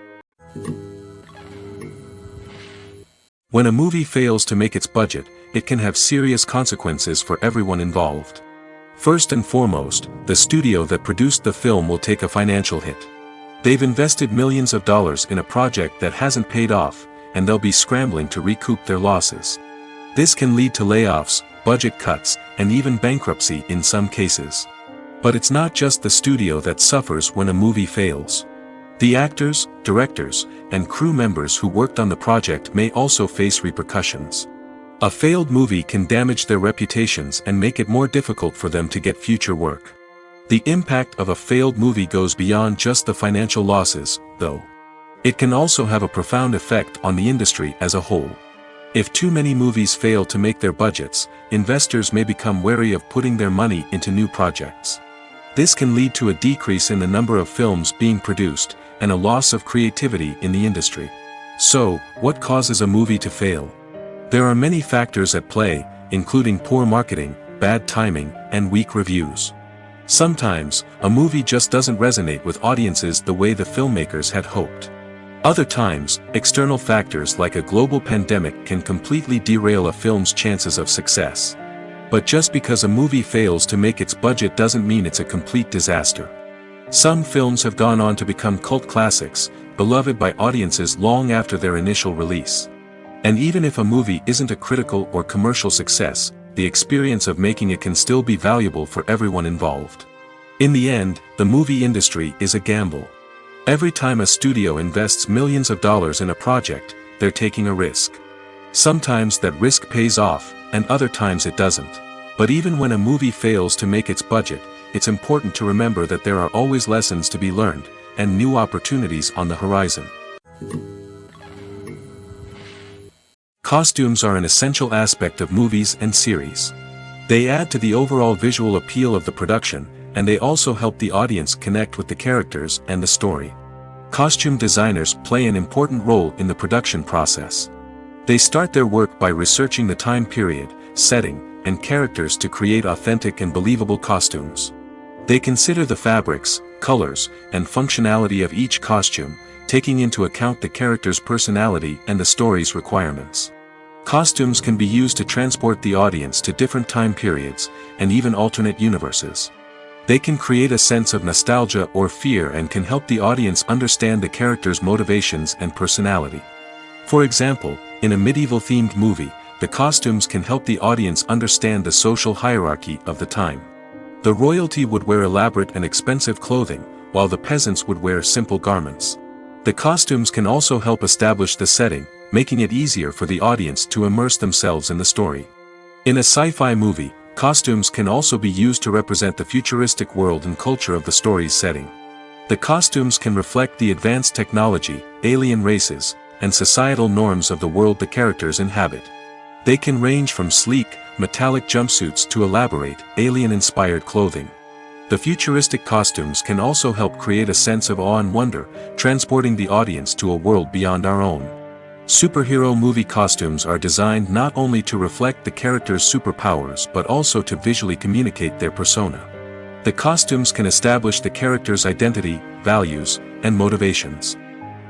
[SPEAKER 1] When a movie fails to make its budget, it can have serious consequences for everyone involved. First and foremost, the studio that produced the film will take a financial hit. They've invested millions of dollars in a project that hasn't paid off, and they'll be scrambling to recoup their losses. This can lead to layoffs, budget cuts, and even bankruptcy in some cases. But it's not just the studio that suffers when a movie fails. The actors, directors, and crew members who worked on the project may also face repercussions. A failed movie can damage their reputations and make it more difficult for them to get future work. The impact of a failed movie goes beyond just the financial losses, though. It can also have a profound effect on the industry as a whole. If too many movies fail to make their budgets, investors may become wary of putting their money into new projects. This can lead to a decrease in the number of films being produced, and a loss of creativity in the industry. So, what causes a movie to fail? There are many factors at play, including poor marketing, bad timing, and weak reviews. Sometimes, a movie just doesn't resonate with audiences the way the filmmakers had hoped. Other times, external factors like a global pandemic can completely derail a film's chances of success. But just because a movie fails to make its budget doesn't mean it's a complete disaster. Some films have gone on to become cult classics, beloved by audiences long after their initial release. And even if a movie isn't a critical or commercial success, the experience of making it can still be valuable for everyone involved. In the end, the movie industry is a gamble. Every time a studio invests millions of dollars in a project, they're taking a risk. Sometimes that risk pays off, and other times it doesn't. But even when a movie fails to make its budget, it's important to remember that there are always lessons to be learned, and new opportunities on the horizon. Costumes are an essential aspect of movies and series. They add to the overall visual appeal of the production, and they also help the audience connect with the characters and the story. Costume designers play an important role in the production process. They start their work by researching the time period, setting, and characters to create authentic and believable costumes. They consider the fabrics, colors, and functionality of each costume, taking into account the character's personality and the story's requirements. Costumes can be used to transport the audience to different time periods, and even alternate universes. They can create a sense of nostalgia or fear and can help the audience understand the character's motivations and personality. For example, in a medieval-themed movie, the costumes can help the audience understand the social hierarchy of the time. The royalty would wear elaborate and expensive clothing, while the peasants would wear simple garments. The costumes can also help establish the setting, making it easier for the audience to immerse themselves in the story. In a sci-fi movie, costumes can also be used to represent the futuristic world and culture of the story's setting. The costumes can reflect the advanced technology, alien races, and societal norms of the world the characters inhabit. They can range from sleek, metallic jumpsuits to elaborate, alien-inspired clothing. The futuristic costumes can also help create a sense of awe and wonder, transporting the audience to a world beyond our own. Superhero movie costumes are designed not only to reflect the character's superpowers but also to visually communicate their persona. The costumes can establish the character's identity, values, and motivations.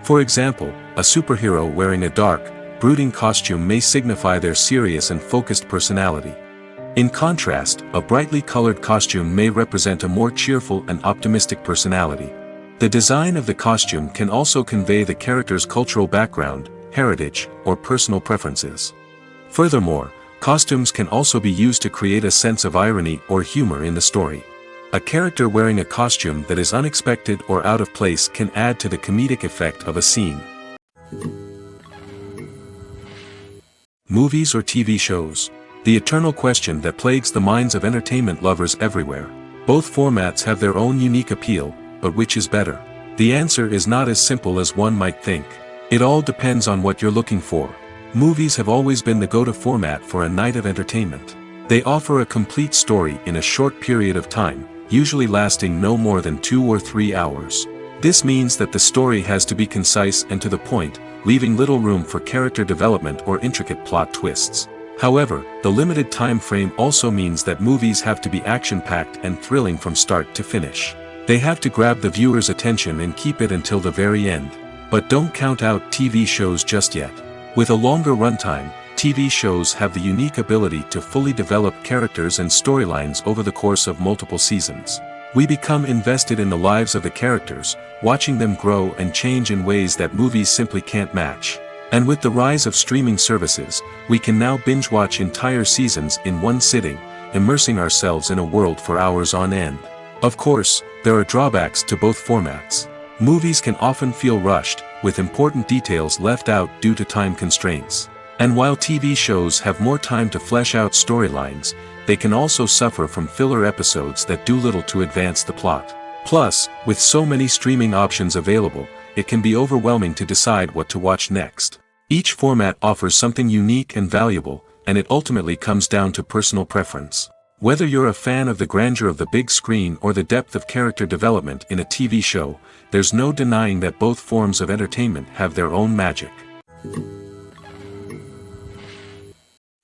[SPEAKER 1] For example, a superhero wearing a dark, brooding costume may signify their serious and focused personality. In contrast, a brightly colored costume may represent a more cheerful and optimistic personality. The design of the costume can also convey the character's cultural background, heritage, or personal preferences. Furthermore, costumes can also be used to create a sense of irony or humor in the story. A character wearing a costume that is unexpected or out of place can add to the comedic effect of a scene. Movies or TV shows? The eternal question that plagues the minds of entertainment lovers everywhere. Both formats have their own unique appeal, but which is better? The answer is not as simple as one might think. It all depends on what you're looking for. Movies have always been the go-to format for a night of entertainment. They offer a complete story in a short period of time, usually lasting no more than 2 or 3 hours. This means that the story has to be concise and to the point, leaving little room for character development or intricate plot twists. However, the limited time frame also means that movies have to be action-packed and thrilling from start to finish. They have to grab the viewer's attention and keep it until the very end. But don't count out TV shows just yet. With a longer runtime, TV shows have the unique ability to fully develop characters and storylines over the course of multiple seasons. We become invested in the lives of the characters, watching them grow and change in ways that movies simply can't match. And with the rise of streaming services, we can now binge-watch entire seasons in one sitting, immersing ourselves in a world for hours on end. Of course, there are drawbacks to both formats. Movies can often feel rushed, with important details left out due to time constraints. And while TV shows have more time to flesh out storylines, they can also suffer from filler episodes that do little to advance the plot. Plus, with so many streaming options available, it can be overwhelming to decide what to watch next. Each format offers something unique and valuable, and it ultimately comes down to personal preference. Whether you're a fan of the grandeur of the big screen or the depth of character development in a TV show, there's no denying that both forms of entertainment have their own magic.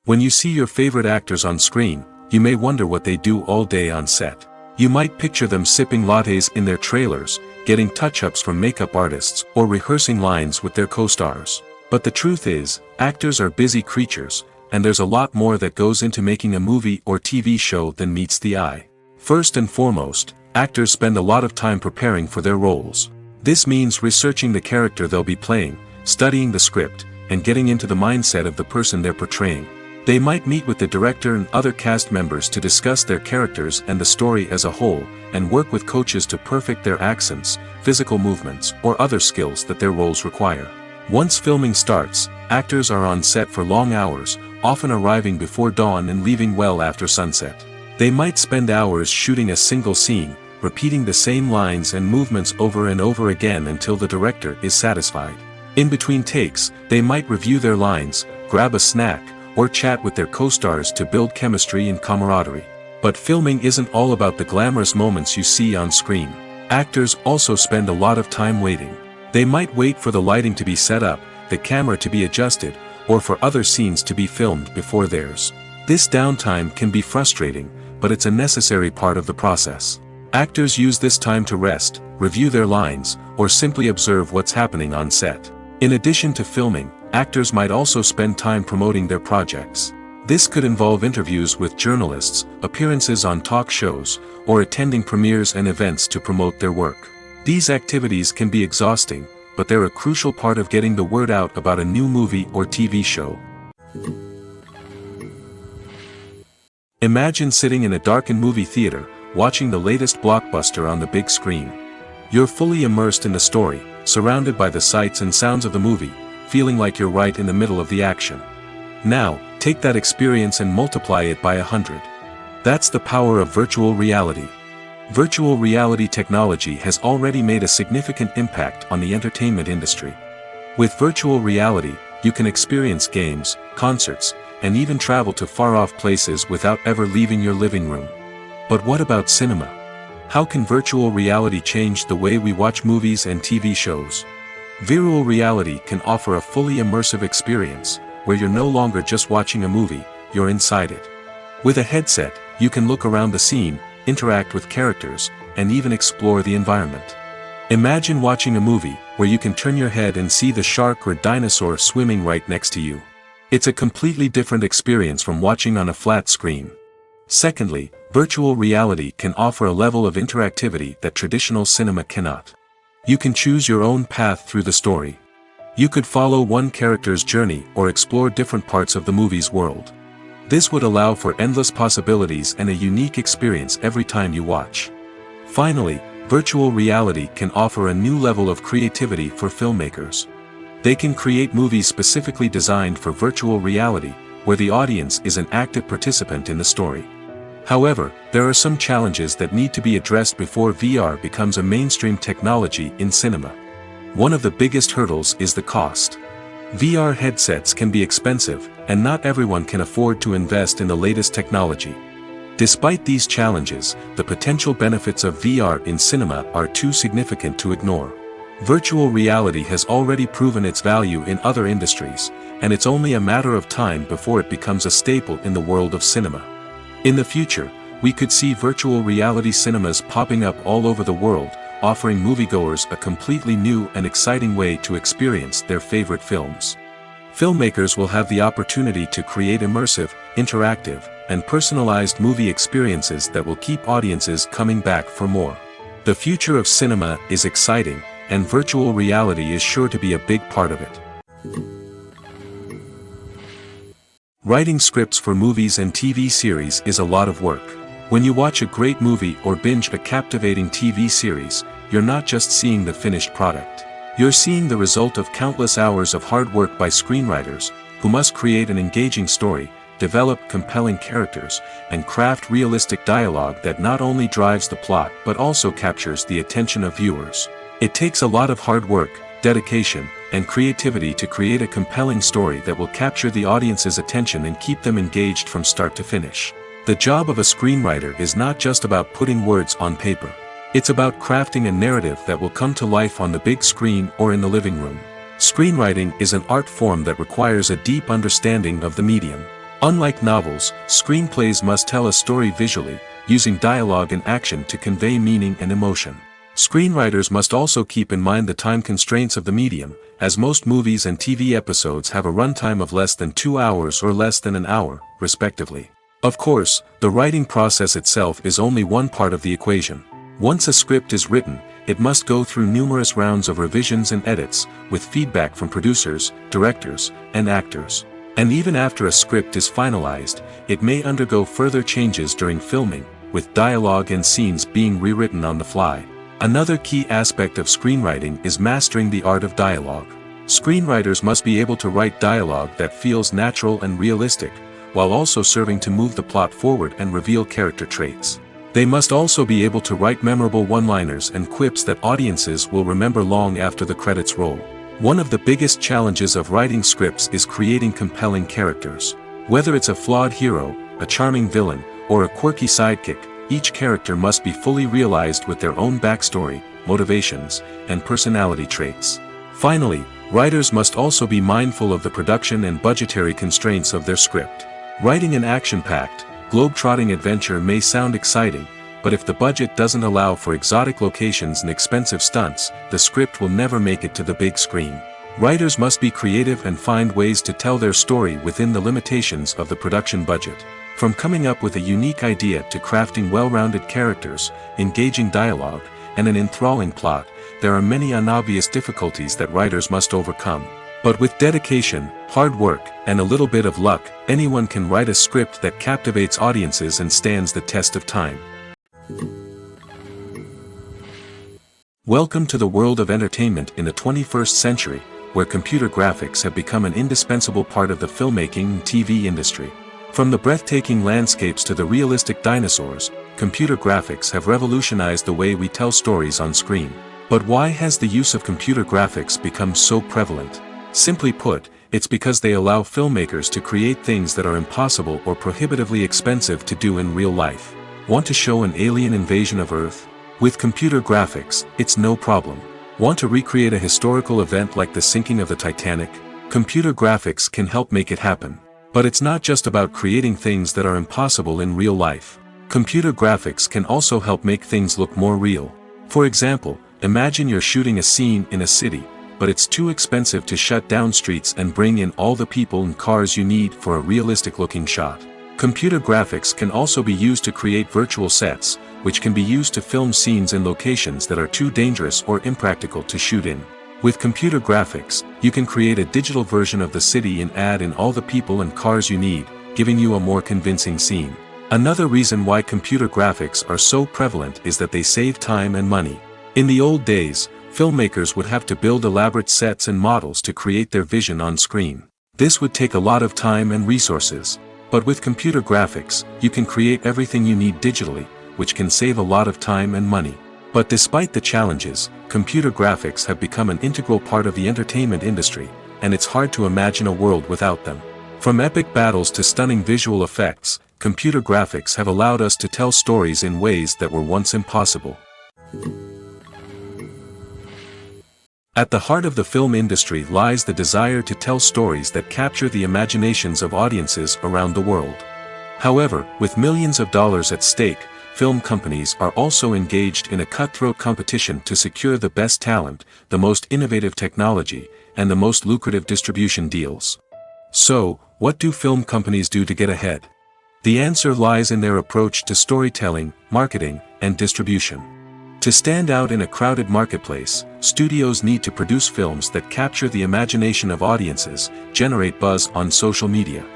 [SPEAKER 1] When you see your favorite actors on screen, you may wonder what they do all day on set. You might picture them sipping lattes in their trailers, getting touch-ups from makeup artists, or rehearsing lines with their co-stars. But the truth is, actors are busy creatures, and there's a lot more that goes into making a movie or TV show than meets the eye. First and foremost, actors spend a lot of time preparing for their roles. This means researching the character they'll be playing, studying the script, and getting into the mindset of the person they're portraying. They might meet with the director and other cast members to discuss their characters and the story as a whole, and work with coaches to perfect their accents, physical movements, or other skills that their roles require. Once filming starts, actors are on set for long hours, often arriving before dawn and leaving well after sunset. They might spend hours shooting a single scene, repeating the same lines and movements over and over again until the director is satisfied. In between takes, they might review their lines, grab a snack, or chat with their co-stars to build chemistry and camaraderie. But filming isn't all about the glamorous moments you see on screen. Actors also spend a lot of time waiting. They might wait for the lighting to be set up, the camera to be adjusted, or for other scenes to be filmed before theirs. This downtime can be frustrating, but it's a necessary part of the process. Actors use this time to rest, review their lines, or simply observe what's happening on set. In addition to filming, actors might also spend time promoting their projects. This could involve interviews with journalists, appearances on talk shows, or attending premieres and events to promote their work. These activities can be exhausting, but they're a crucial part of getting the word out about a new movie or TV show. Imagine sitting in a darkened movie theater, watching the latest blockbuster on the big screen. You're fully immersed in the story, surrounded by the sights and sounds of the movie, feeling like you're right in the middle of the action. Now, take that experience and multiply it by 100. That's the power of virtual reality. Virtual reality technology has already made a significant impact on the entertainment industry. With virtual reality, you can experience games, concerts, and even travel to far-off places without ever leaving your living room. But what about cinema? How can virtual reality change the way we watch movies and TV shows? Virtual reality can offer a fully immersive experience, where you're no longer just watching a movie, you're inside it. With a headset, you can look around the scene, interact with characters, and even explore the environment. Imagine watching a movie, where you can turn your head and see the shark or dinosaur swimming right next to you. It's a completely different experience from watching on a flat screen. Secondly, virtual reality can offer a level of interactivity that traditional cinema cannot. You can choose your own path through the story. You could follow one character's journey or explore different parts of the movie's world. This would allow for endless possibilities and a unique experience every time you watch. Finally, virtual reality can offer a new level of creativity for filmmakers. They can create movies specifically designed for virtual reality, where the audience is an active participant in the story. However, there are some challenges that need to be addressed before VR becomes a mainstream technology in cinema. One of the biggest hurdles is the cost. VR headsets can be expensive, and not everyone can afford to invest in the latest technology. Despite these challenges, the potential benefits of VR in cinema are too significant to ignore. Virtual reality has already proven its value in other industries, and it's only a matter of time before it becomes a staple in the world of cinema. In the future, we could see virtual reality cinemas popping up all over the world, offering moviegoers a completely new and exciting way to experience their favorite films. Filmmakers will have the opportunity to create immersive, interactive, and personalized movie experiences that will keep audiences coming back for more. The future of cinema is exciting, and virtual reality is sure to be a big part of it. Writing scripts for movies and TV series is a lot of work. When you watch a great movie or binge a captivating TV series, you're not just seeing the finished product. You're seeing the result of countless hours of hard work by screenwriters, who must create an engaging story, develop compelling characters, and craft realistic dialogue that not only drives the plot but also captures the attention of viewers. It takes a lot of hard work, dedication, and creativity to create a compelling story that will capture the audience's attention and keep them engaged from start to finish. The job of a screenwriter is not just about putting words on paper. It's about crafting a narrative that will come to life on the big screen or in the living room. Screenwriting is an art form that requires a deep understanding of the medium. Unlike novels, screenplays must tell a story visually, using dialogue and action to convey meaning and emotion. Screenwriters must also keep in mind the time constraints of the medium, as most movies and TV episodes have a runtime of less than 2 hours or less than an hour, respectively. Of course, the writing process itself is only one part of the equation. Once a script is written, it must go through numerous rounds of revisions and edits, with feedback from producers, directors, and actors. And even after a script is finalized, it may undergo further changes during filming, with dialogue and scenes being rewritten on the fly. Another key aspect of screenwriting is mastering the art of dialogue. Screenwriters must be able to write dialogue that feels natural and realistic, while also serving to move the plot forward and reveal character traits. They must also be able to write memorable one-liners and quips that audiences will remember long after the credits roll. One of the biggest challenges of writing scripts is creating compelling characters. Whether it's a flawed hero, a charming villain, or a quirky sidekick, each character must be fully realized with their own backstory, motivations, and personality traits. Finally, writers must also be mindful of the production and budgetary constraints of their script. Writing an action-packed, globe-trotting adventure may sound exciting, but if the budget doesn't allow for exotic locations and expensive stunts, the script will never make it to the big screen. Writers must be creative and find ways to tell their story within the limitations of the production budget. From coming up with a unique idea to crafting well-rounded characters, engaging dialogue, and an enthralling plot, there are many unobvious difficulties that writers must overcome. But with dedication, hard work, and a little bit of luck, anyone can write a script that captivates audiences and stands the test of time. Welcome to the world of entertainment in the 21st century, where computer graphics have become an indispensable part of the filmmaking and TV industry. From the breathtaking landscapes to the realistic dinosaurs, computer graphics have revolutionized the way we tell stories on screen. But why has the use of computer graphics become so prevalent? Simply put, it's because they allow filmmakers to create things that are impossible or prohibitively expensive to do in real life. Want to show an alien invasion of Earth? With computer graphics, it's no problem. Want to recreate a historical event like the sinking of the Titanic? Computer graphics can help make it happen. But it's not just about creating things that are impossible in real life. Computer graphics can also help make things look more real. For example, imagine you're shooting a scene in a city, but it's too expensive to shut down streets and bring in all the people and cars you need for a realistic-looking shot. Computer graphics can also be used to create virtual sets, which can be used to film scenes in locations that are too dangerous or impractical to shoot in. With computer graphics, you can create a digital version of the city and add in all the people and cars you need, giving you a more convincing scene. Another reason why computer graphics are so prevalent is that they save time and money. In the old days, filmmakers would have to build elaborate sets and models to create their vision on screen. This would take a lot of time and resources. But with computer graphics, you can create everything you need digitally, which can save a lot of time and money. But despite the challenges, computer graphics have become an integral part of the entertainment industry, and it's hard to imagine a world without them. From epic battles to stunning visual effects, computer graphics have allowed us to tell stories in ways that were once impossible. At the heart of the film industry lies the desire to tell stories that capture the imaginations of audiences around the world. However, with millions of dollars at stake, film companies are also engaged in a cutthroat competition to secure the best talent, the most innovative technology, and the most lucrative distribution deals. So, what do film companies do to get ahead? The answer lies in their approach to storytelling, marketing, and distribution. To stand out in a crowded marketplace, studios need to produce films that capture the imagination of audiences, generate buzz on social media.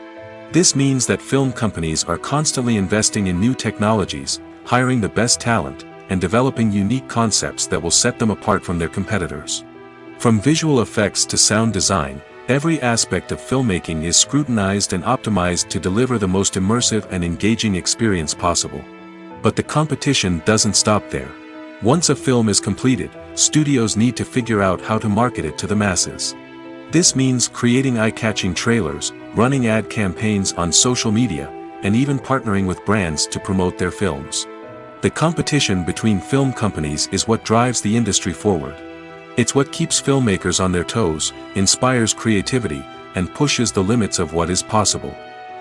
[SPEAKER 1] This means that film companies are constantly investing in new technologies, hiring the best talent, and developing unique concepts that will set them apart from their competitors. From visual effects to sound design, every aspect of filmmaking is scrutinized and optimized to deliver the most immersive and engaging experience possible. But the competition doesn't stop there. Once a film is completed, studios need to figure out how to market it to the masses. This means creating eye-catching trailers, running ad campaigns on social media, and even partnering with brands to promote their films. The competition between film companies is what drives the industry forward. It's what keeps filmmakers on their toes, inspires creativity, and pushes the limits of what is possible.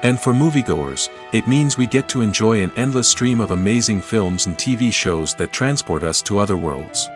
[SPEAKER 1] And for moviegoers, it means we get to enjoy an endless stream of amazing films and TV shows that transport us to other worlds.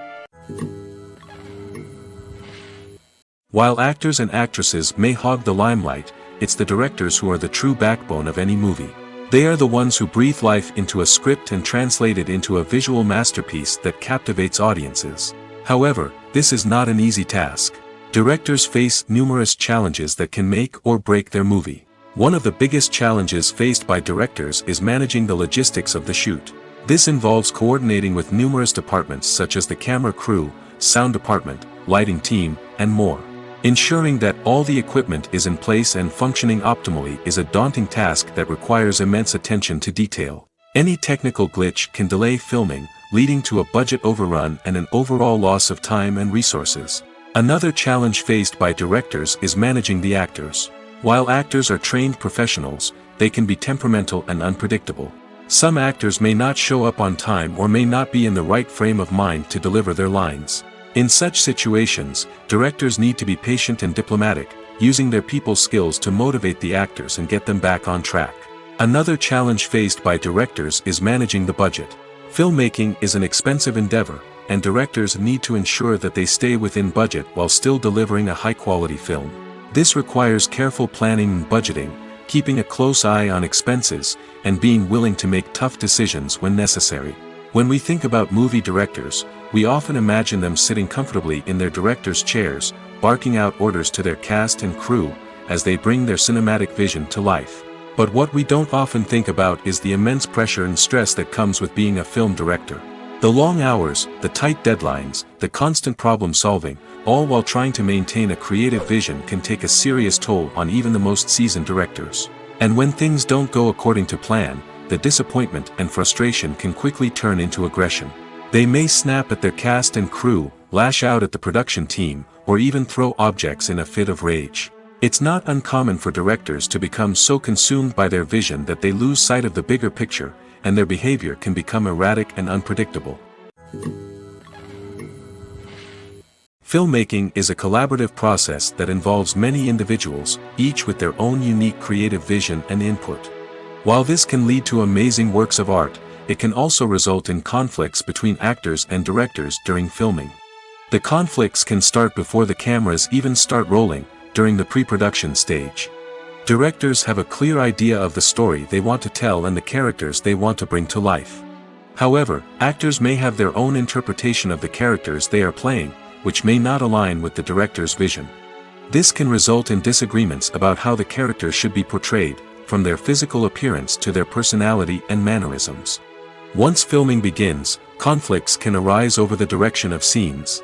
[SPEAKER 1] While actors and actresses may hog the limelight, it's the directors who are the true backbone of any movie. They are the ones who breathe life into a script and translate it into a visual masterpiece that captivates audiences. However, this is not an easy task. Directors face numerous challenges that can make or break their movie. One of the biggest challenges faced by directors is managing the logistics of the shoot. This involves coordinating with numerous departments such as the camera crew, sound department, lighting team, and more. Ensuring that all the equipment is in place and functioning optimally is a daunting task that requires immense attention to detail. Any technical glitch can delay filming, leading to a budget overrun and an overall loss of time and resources. Another challenge faced by directors is managing the actors. While actors are trained professionals, they can be temperamental and unpredictable. Some actors may not show up on time or may not be in the right frame of mind to deliver their lines. In such situations, directors need to be patient and diplomatic, using their people skills to motivate the actors and get them back on track. Another challenge faced by directors is managing the budget. Filmmaking is an expensive endeavor, and directors need to ensure that they stay within budget while still delivering a high-quality film. This requires careful planning and budgeting, keeping a close eye on expenses, and being willing to make tough decisions when necessary. When we think about movie directors, we often imagine them sitting comfortably in their director's chairs, barking out orders to their cast and crew, as they bring their cinematic vision to life. But what we don't often think about is the immense pressure and stress that comes with being a film director. The long hours, the tight deadlines, the constant problem solving, all while trying to maintain a creative vision can take a serious toll on even the most seasoned directors. And when things don't go according to plan, the disappointment and frustration can quickly turn into aggression. They may snap at their cast and crew, lash out at the production team, or even throw objects in a fit of rage. It's not uncommon for directors to become so consumed by their vision that they lose sight of the bigger picture, and their behavior can become erratic and unpredictable. Filmmaking is a collaborative process that involves many individuals, each with their own unique creative vision and input. While this can lead to amazing works of art, it can also result in conflicts between actors and directors during filming. The conflicts can start before the cameras even start rolling, during the pre-production stage. Directors have a clear idea of the story they want to tell and the characters they want to bring to life. However, actors may have their own interpretation of the characters they are playing, which may not align with the director's vision. This can result in disagreements about how the characters should be portrayed, from their physical appearance to their personality and mannerisms. Once filming begins, conflicts can arise over the direction of scenes.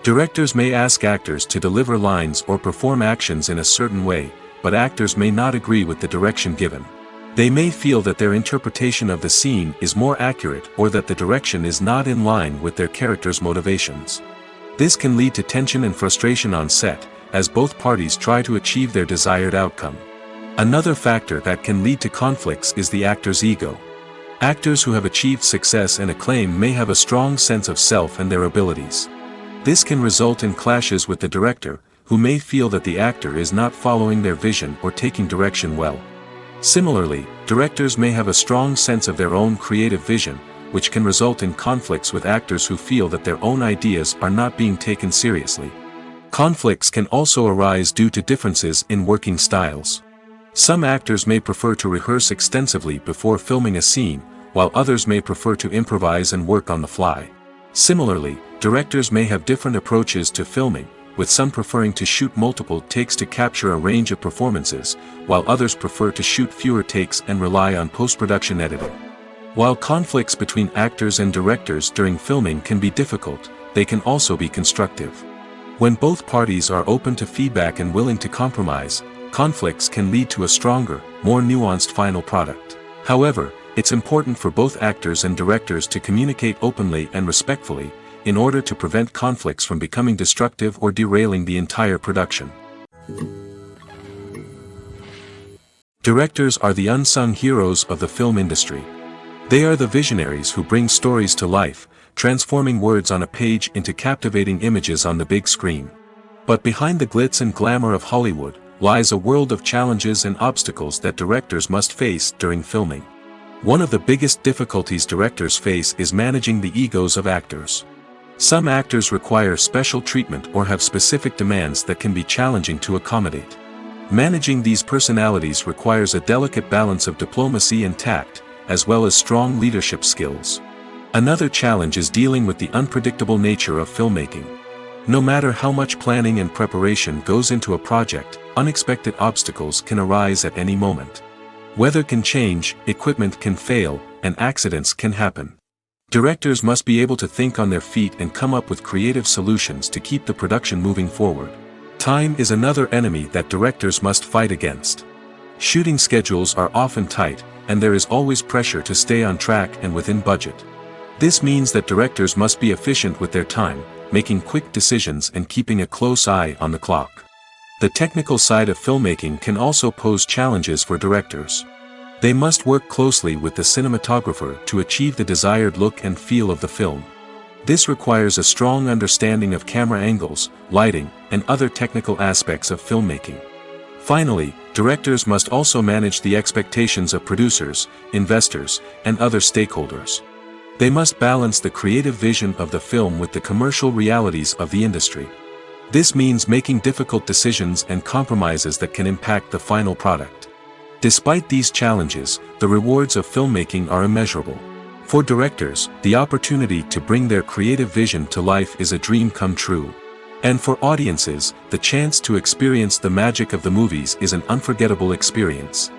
[SPEAKER 1] Directors may ask actors to deliver lines or perform actions in a certain way, but actors may not agree with the direction given. They may feel that their interpretation of the scene is more accurate or that the direction is not in line with their character's motivations. This can lead to tension and frustration on set, as both parties try to achieve their desired outcome. Another factor that can lead to conflicts is the actor's ego. Actors who have achieved success and acclaim may have a strong sense of self and their abilities. This can result in clashes with the director, who may feel that the actor is not following their vision or taking direction well. Similarly, directors may have a strong sense of their own creative vision, which can result in conflicts with actors who feel that their own ideas are not being taken seriously. Conflicts can also arise due to differences in working styles. Some actors may prefer to rehearse extensively before filming a scene, while others may prefer to improvise and work on the fly. Similarly, directors may have different approaches to filming, with some preferring to shoot multiple takes to capture a range of performances, while others prefer to shoot fewer takes and rely on post-production editing. While conflicts between actors and directors during filming can be difficult, they can also be constructive. When both parties are open to feedback and willing to compromise, conflicts can lead to a stronger, more nuanced final product. However, it's important for both actors and directors to communicate openly and respectfully, in order to prevent conflicts from becoming destructive or derailing the entire production. Directors are the unsung heroes of the film industry. They are the visionaries who bring stories to life, transforming words on a page into captivating images on the big screen. But behind the glitz and glamour of Hollywood lies a world of challenges and obstacles that directors must face during filming. One of the biggest difficulties directors face is managing the egos of actors. Some actors require special treatment or have specific demands that can be challenging to accommodate. Managing these personalities requires a delicate balance of diplomacy and tact, as well as strong leadership skills. Another challenge is dealing with the unpredictable nature of filmmaking. No matter how much planning and preparation goes into a project, unexpected obstacles can arise at any moment. Weather can change, equipment can fail, and accidents can happen. Directors must be able to think on their feet and come up with creative solutions to keep the production moving forward. Time is another enemy that directors must fight against. Shooting schedules are often tight, and there is always pressure to stay on track and within budget. This means that directors must be efficient with their time, making quick decisions and keeping a close eye on the clock. The technical side of filmmaking can also pose challenges for directors. They must work closely with the cinematographer to achieve the desired look and feel of the film. This requires a strong understanding of camera angles, lighting, and other technical aspects of filmmaking. Finally, directors must also manage the expectations of producers, investors, and other stakeholders. They must balance the creative vision of the film with the commercial realities of the industry. This means making difficult decisions and compromises that can impact the final product. Despite these challenges, the rewards of filmmaking are immeasurable. For directors, the opportunity to bring their creative vision to life is a dream come true. And for audiences, the chance to experience the magic of the movies is an unforgettable experience.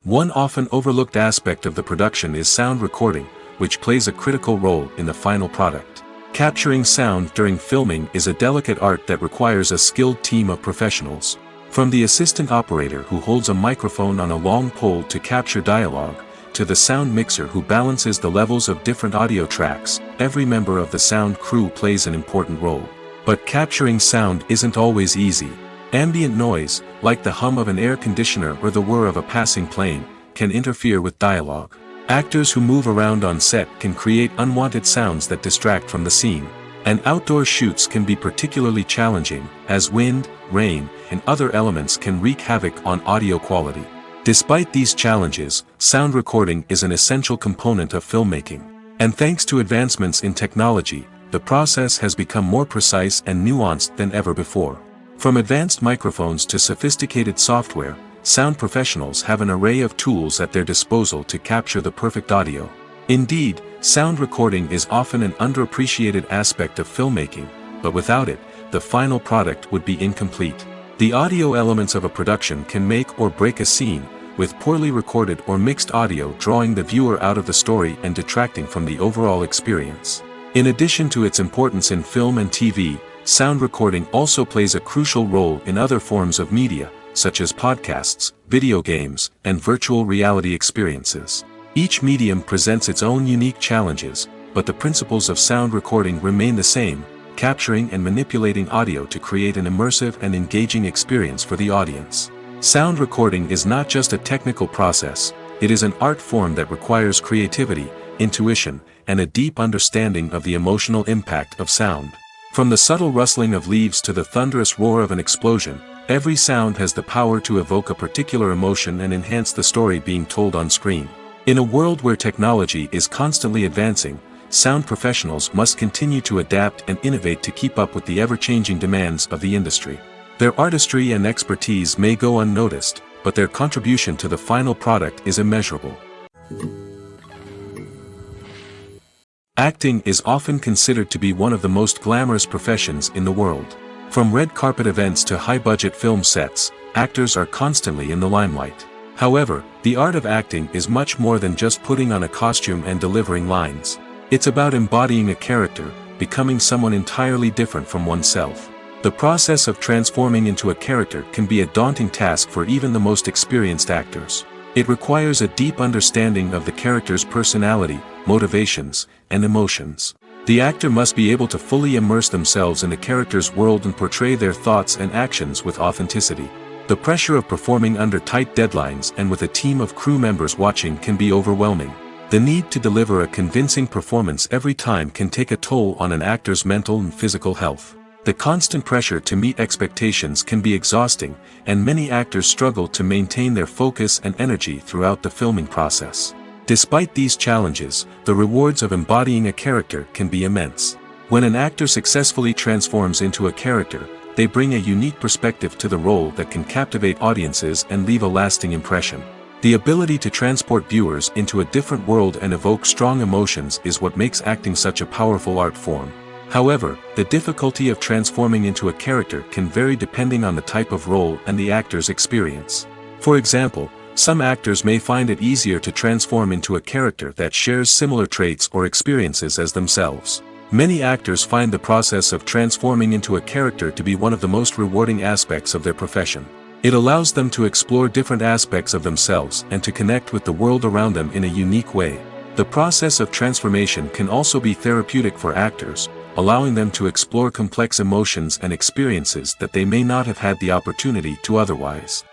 [SPEAKER 1] One often overlooked aspect of the production is sound recording, which plays a critical role in the final product. Capturing sound during filming is a delicate art that requires a skilled team of professionals. From the assistant operator who holds a microphone on a long pole to capture dialogue, to the sound mixer who balances the levels of different audio tracks, every member of the sound crew plays an important role. But capturing sound isn't always easy. Ambient noise, like the hum of an air conditioner or the whir of a passing plane, can interfere with dialogue. Actors who move around on set can create unwanted sounds that distract from the scene. And outdoor shoots can be particularly challenging, as wind, rain, and other elements can wreak havoc on audio quality. Despite these challenges, sound recording is an essential component of filmmaking. And thanks to advancements in technology, the process has become more precise and nuanced than ever before. From advanced microphones to sophisticated software, sound professionals have an array of tools at their disposal to capture the perfect audio. Indeed, sound recording is often an underappreciated aspect of filmmaking, but without it, the final product would be incomplete. The audio elements of a production can make or break a scene, with poorly recorded or mixed audio drawing the viewer out of the story and detracting from the overall experience. In addition to its importance in film and TV, sound recording also plays a crucial role in other forms of media, such as podcasts, video games, and virtual reality experiences. Each medium presents its own unique challenges, but the principles of sound recording remain the same, capturing and manipulating audio to create an immersive and engaging experience for the audience. Sound recording is not just a technical process, it is an art form that requires creativity, intuition, and a deep understanding of the emotional impact of sound. From the subtle rustling of leaves to the thunderous roar of an explosion, every sound has the power to evoke a particular emotion and enhance the story being told on screen. In a world where technology is constantly advancing, sound professionals must continue to adapt and innovate to keep up with the ever-changing demands of the industry. Their artistry and expertise may go unnoticed, but their contribution to the final product is immeasurable. Acting is often considered to be one of the most glamorous professions in the world. From red carpet events to high-budget film sets, actors are constantly in the limelight. However, the art of acting is much more than just putting on a costume and delivering lines. It's about embodying a character, becoming someone entirely different from oneself. The process of transforming into a character can be a daunting task for even the most experienced actors. It requires a deep understanding of the character's personality, motivations, and emotions. The actor must be able to fully immerse themselves in the character's world and portray their thoughts and actions with authenticity. The pressure of performing under tight deadlines and with a team of crew members watching can be overwhelming. The need to deliver a convincing performance every time can take a toll on an actor's mental and physical health. The constant pressure to meet expectations can be exhausting, and many actors struggle to maintain their focus and energy throughout the filming process. Despite these challenges, the rewards of embodying a character can be immense. When an actor successfully transforms into a character, they bring a unique perspective to the role that can captivate audiences and leave a lasting impression. The ability to transport viewers into a different world and evoke strong emotions is what makes acting such a powerful art form. However, the difficulty of transforming into a character can vary depending on the type of role and the actor's experience. For example, some actors may find it easier to transform into a character that shares similar traits or experiences as themselves. Many actors find the process of transforming into a character to be one of the most rewarding aspects of their profession. It allows them to explore different aspects of themselves and to connect with the world around them in a unique way. The process of transformation can also be therapeutic for actors, allowing them to explore complex emotions and experiences that they may not have had the opportunity to otherwise.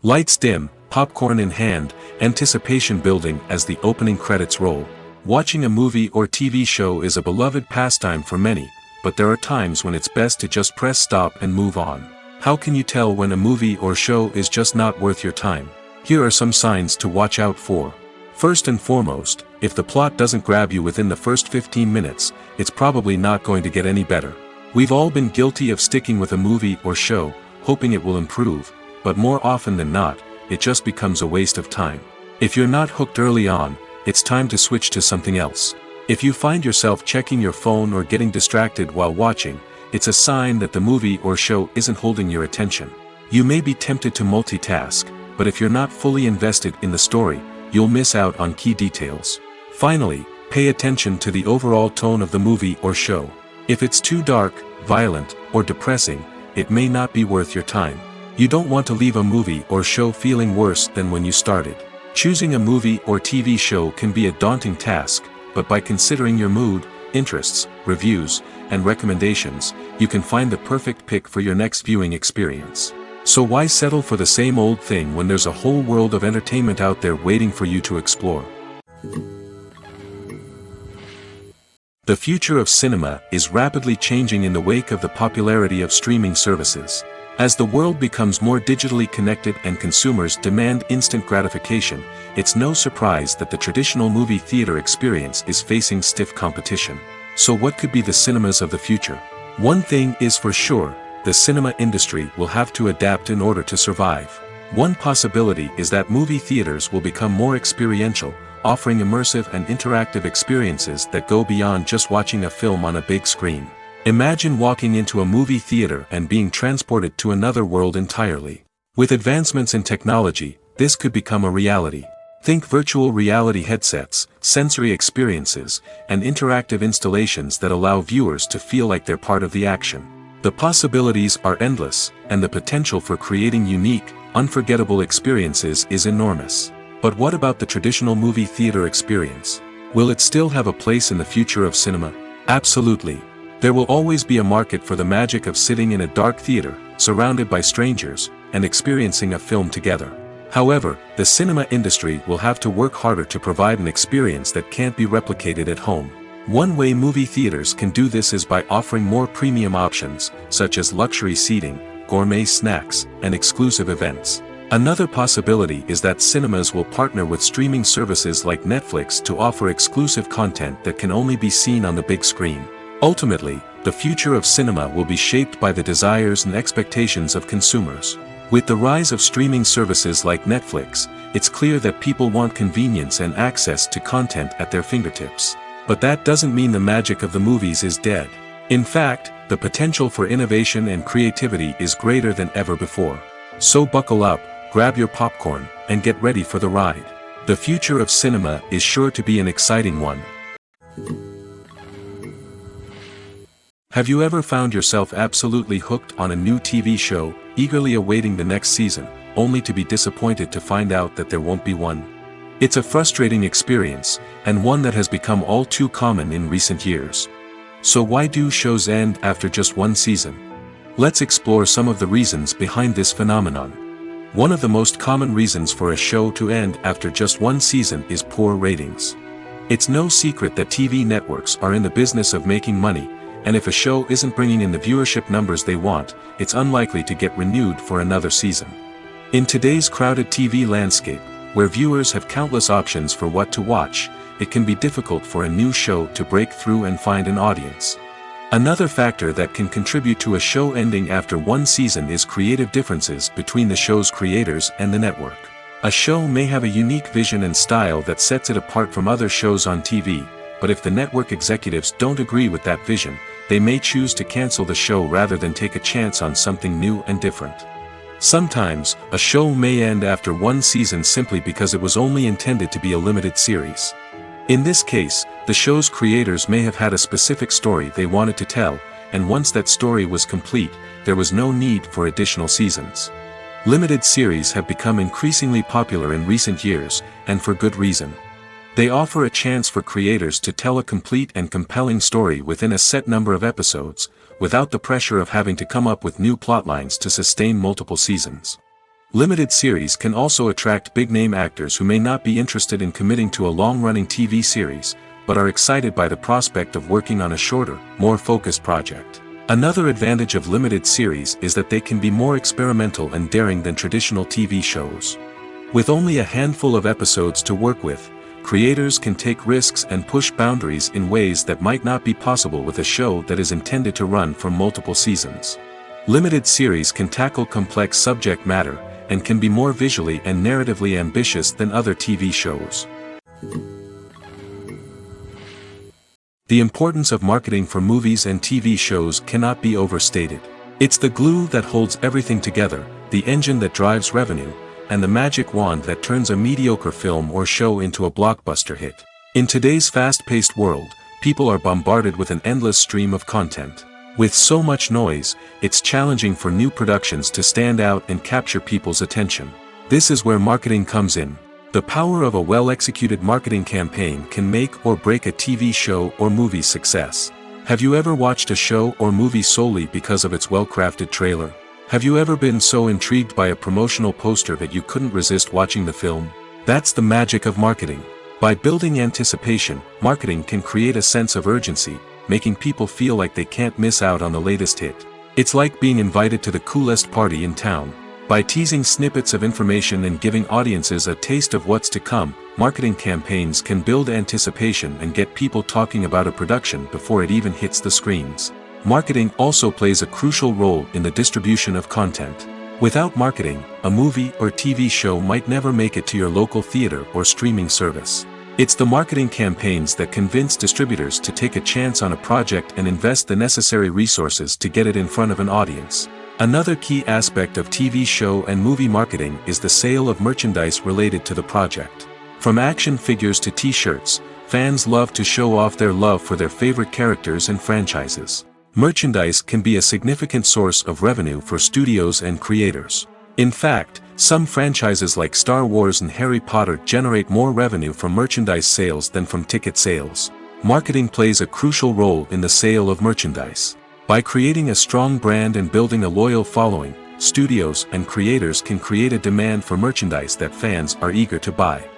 [SPEAKER 1] Lights dim, popcorn in hand, anticipation building as the opening credits roll. Watching a movie or TV show is a beloved pastime for many, but there are times when it's best to just press stop and move on. How can you tell when a movie or show is just not worth your time? Here are some signs to watch out for. First and foremost, if the plot doesn't grab you within the first 15 minutes, it's probably not going to get any better. We've all been guilty of sticking with a movie or show, hoping it will improve, but more often than not, it just becomes a waste of time. If you're not hooked early on, it's time to switch to something else. If you find yourself checking your phone or getting distracted while watching, it's a sign that the movie or show isn't holding your attention. You may be tempted to multitask, but if you're not fully invested in the story, you'll miss out on key details. Finally, pay attention to the overall tone of the movie or show. If it's too dark, violent, or depressing, it may not be worth your time. You don't want to leave a movie or show feeling worse than when you started. Choosing a movie or TV show can be a daunting task, but by considering your mood, interests, reviews, and recommendations, you can find the perfect pick for your next viewing experience. So why settle for the same old thing when there's a whole world of entertainment out there waiting for you to explore? The future of cinema is rapidly changing in the wake of the popularity of streaming services. As the world becomes more digitally connected and consumers demand instant gratification, it's no surprise that the traditional movie theater experience is facing stiff competition. So what could be the cinemas of the future? One thing is for sure, the cinema industry will have to adapt in order to survive. One possibility is that movie theaters will become more experiential, offering immersive and interactive experiences that go beyond just watching a film on a big screen. Imagine walking into a movie theater and being transported to another world entirely. With advancements in technology, this could become a reality. Think virtual reality headsets, sensory experiences, and interactive installations that allow viewers to feel like they're part of the action. The possibilities are endless, and the potential for creating unique, unforgettable experiences is enormous. But what about the traditional movie theater experience? Will it still have a place in the future of cinema? Absolutely. There will always be a market for the magic of sitting in a dark theater, surrounded by strangers, and experiencing a film together. However, the cinema industry will have to work harder to provide an experience that can't be replicated at home. One way movie theaters can do this is by offering more premium options, such as luxury seating, gourmet snacks, and exclusive events. Another possibility is that cinemas will partner with streaming services like Netflix to offer exclusive content that can only be seen on the big screen. Ultimately, the future of cinema will be shaped by the desires and expectations of consumers. With the rise of streaming services like Netflix, it's clear that people want convenience and access to content at their fingertips. But that doesn't mean the magic of the movies is dead. In fact, the potential for innovation and creativity is greater than ever before. So buckle up, grab your popcorn, and get ready for the ride. The future of cinema is sure to be an exciting one. Have you ever found yourself absolutely hooked on a new TV show, eagerly awaiting the next season, only to be disappointed to find out that there won't be one? It's a frustrating experience, and one that has become all too common in recent years. So why do shows end after just one season? Let's explore some of the reasons behind this phenomenon. One of the most common reasons for a show to end after just one season is poor ratings. It's no secret that TV networks are in the business of making money, and if a show isn't bringing in the viewership numbers they want, it's unlikely to get renewed for another season. In today's crowded TV landscape, where viewers have countless options for what to watch, it can be difficult for a new show to break through and find an audience. Another factor that can contribute to a show ending after one season is creative differences between the show's creators and the network. A show may have a unique vision and style that sets it apart from other shows on TV, but if the network executives don't agree with that vision, they may choose to cancel the show rather than take a chance on something new and different. Sometimes, a show may end after one season simply because it was only intended to be a limited series. In this case, the show's creators may have had a specific story they wanted to tell, and once that story was complete, there was no need for additional seasons. Limited series have become increasingly popular in recent years, and for good reason. They offer a chance for creators to tell a complete and compelling story within a set number of episodes, without the pressure of having to come up with new plotlines to sustain multiple seasons. Limited series can also attract big-name actors who may not be interested in committing to a long-running TV series, but are excited by the prospect of working on a shorter, more focused project. Another advantage of limited series is that they can be more experimental and daring than traditional TV shows. With only a handful of episodes to work with, creators can take risks and push boundaries in ways that might not be possible with a show that is intended to run for multiple seasons. Limited series can tackle complex subject matter, and can be more visually and narratively ambitious than other TV shows. The importance of marketing for movies and TV shows cannot be overstated. It's the glue that holds everything together, the engine that drives revenue, and the magic wand that turns a mediocre film or show into a blockbuster hit. In today's fast-paced world, people are bombarded with an endless stream of content. With so much noise, it's challenging for new productions to stand out and capture people's attention. This is where marketing comes in. The power of a well-executed marketing campaign can make or break a TV show or movie's success. Have you ever watched a show or movie solely because of its well-crafted trailer? Have you ever been so intrigued by a promotional poster that you couldn't resist watching the film? That's the magic of marketing. By building anticipation, marketing can create a sense of urgency, making people feel like they can't miss out on the latest hit. It's like being invited to the coolest party in town. By teasing snippets of information and giving audiences a taste of what's to come, marketing campaigns can build anticipation and get people talking about a production before it even hits the screens. Marketing also plays a crucial role in the distribution of content. Without marketing, a movie or TV show might never make it to your local theater or streaming service. It's the marketing campaigns that convince distributors to take a chance on a project and invest the necessary resources to get it in front of an audience. Another key aspect of TV show and movie marketing is the sale of merchandise related to the project. From action figures to t-shirts, fans love to show off their love for their favorite characters and franchises. Merchandise can be a significant source of revenue for studios and creators. In fact, some franchises like Star Wars and Harry Potter generate more revenue from merchandise sales than from ticket sales. Marketing plays a crucial role in the sale of merchandise. By creating a strong brand and building a loyal following, studios and creators can create a demand for merchandise that fans are eager to buy.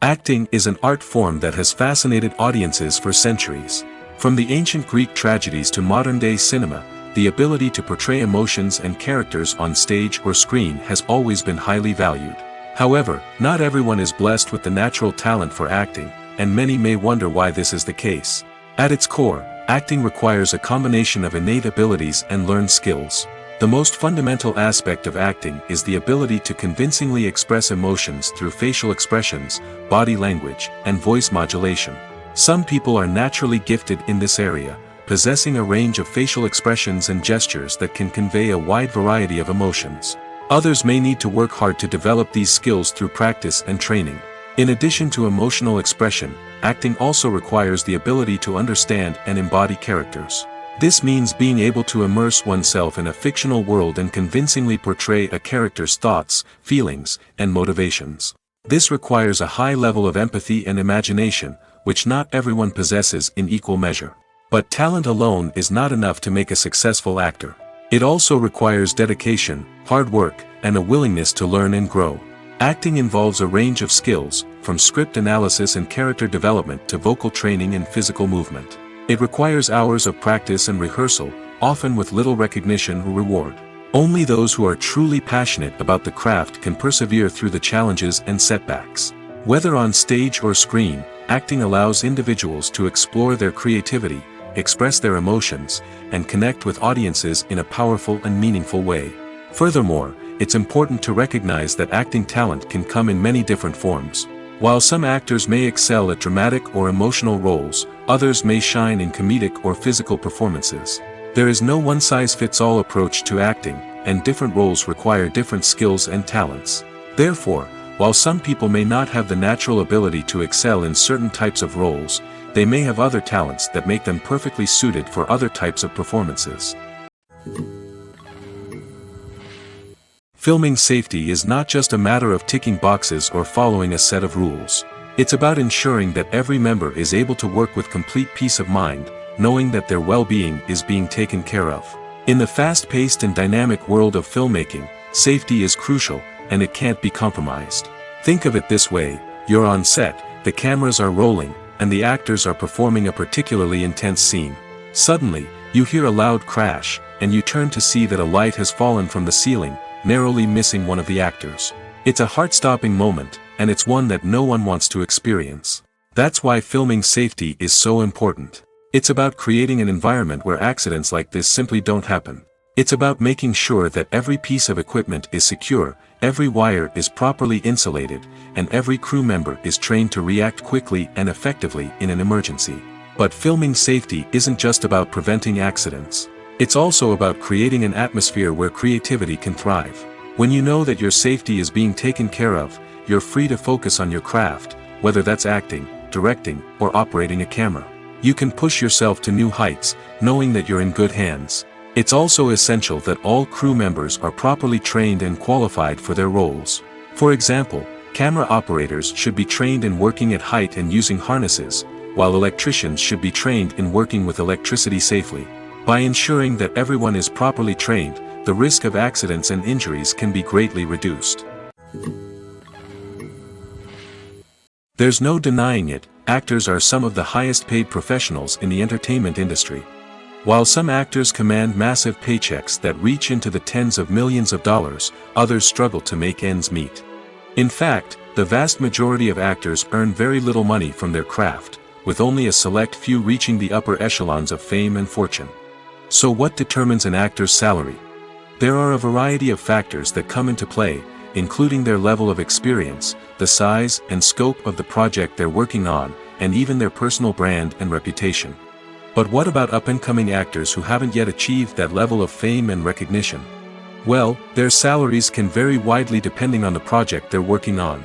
[SPEAKER 1] Acting is an art form that has fascinated audiences for centuries. From the ancient Greek tragedies to modern-day cinema, the ability to portray emotions and characters on stage or screen has always been highly valued. However, not everyone is blessed with the natural talent for acting, and many may wonder why this is the case. At its core, acting requires a combination of innate abilities and learned skills. The most fundamental aspect of acting is the ability to convincingly express emotions through facial expressions, body language, and voice modulation. Some people are naturally gifted in this area, possessing a range of facial expressions and gestures that can convey a wide variety of emotions. Others may need to work hard to develop these skills through practice and training. In addition to emotional expression, acting also requires the ability to understand and embody characters. This means being able to immerse oneself in a fictional world and convincingly portray a character's thoughts, feelings, and motivations. This requires a high level of empathy and imagination, which not everyone possesses in equal measure. But talent alone is not enough to make a successful actor. It also requires dedication, hard work, and a willingness to learn and grow. Acting involves a range of skills, from script analysis and character development to vocal training and physical movement. It requires hours of practice and rehearsal, often with little recognition or reward. Only those who are truly passionate about the craft can persevere through the challenges and setbacks. Whether on stage or screen, acting allows individuals to explore their creativity, express their emotions, and connect with audiences in a powerful and meaningful way. Furthermore, it's important to recognize that acting talent can come in many different forms. While some actors may excel at dramatic or emotional roles, others may shine in comedic or physical performances. There is no one-size-fits-all approach to acting, and different roles require different skills and talents. Therefore, while some people may not have the natural ability to excel in certain types of roles, they may have other talents that make them perfectly suited for other types of performances. Filming safety is not just a matter of ticking boxes or following a set of rules. It's about ensuring that every member is able to work with complete peace of mind, knowing that their well-being is being taken care of. In the fast-paced and dynamic world of filmmaking, safety is crucial, and it can't be compromised. Think of it this way: you're on set, the cameras are rolling, and the actors are performing a particularly intense scene. Suddenly, you hear a loud crash, and you turn to see that a light has fallen from the ceiling, narrowly missing one of the actors. It's a heart-stopping moment, and it's one that no one wants to experience. That's why filming safety is so important. It's about creating an environment where accidents like this simply don't happen. It's about making sure that every piece of equipment is secure, every wire is properly insulated, and every crew member is trained to react quickly and effectively in an emergency. But filming safety isn't just about preventing accidents. It's also about creating an atmosphere where creativity can thrive. When you know that your safety is being taken care of, you're free to focus on your craft, whether that's acting, directing, or operating a camera. You can push yourself to new heights, knowing that you're in good hands. It's also essential that all crew members are properly trained and qualified for their roles. For example, camera operators should be trained in working at height and using harnesses, while electricians should be trained in working with electricity safely. By ensuring that everyone is properly trained, the risk of accidents and injuries can be greatly reduced. There's no denying it, actors are some of the highest paid professionals in the entertainment industry. While some actors command massive paychecks that reach into the tens of millions of dollars, others struggle to make ends meet. In fact, the vast majority of actors earn very little money from their craft, with only a select few reaching the upper echelons of fame and fortune. So what determines an actor's salary? There are a variety of factors that come into play, including their level of experience, the size and scope of the project they're working on, and even their personal brand and reputation. But what about up-and-coming actors who haven't yet achieved that level of fame and recognition? Well, their salaries can vary widely depending on the project they're working on.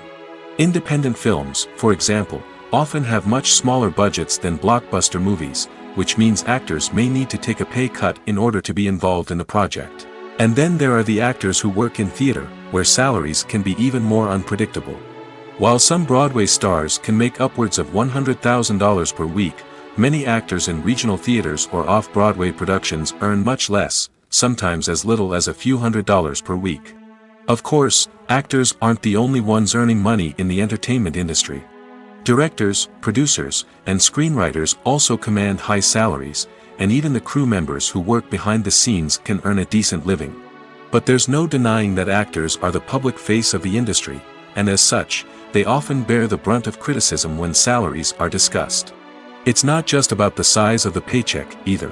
[SPEAKER 1] Independent films, for example, often have much smaller budgets than blockbuster movies, which means actors may need to take a pay cut in order to be involved in the project. And then there are the actors who work in theater, where salaries can be even more unpredictable. While some Broadway stars can make upwards of $100,000 per week, many actors in regional theaters or off-Broadway productions earn much less, sometimes as little as a few $100s per week. Of course, actors aren't the only ones earning money in the entertainment industry. Directors, producers, and screenwriters also command high salaries, and even the crew members who work behind the scenes can earn a decent living. But there's no denying that actors are the public face of the industry, and as such, they often bear the brunt of criticism when salaries are discussed. It's not just about the size of the paycheck, either.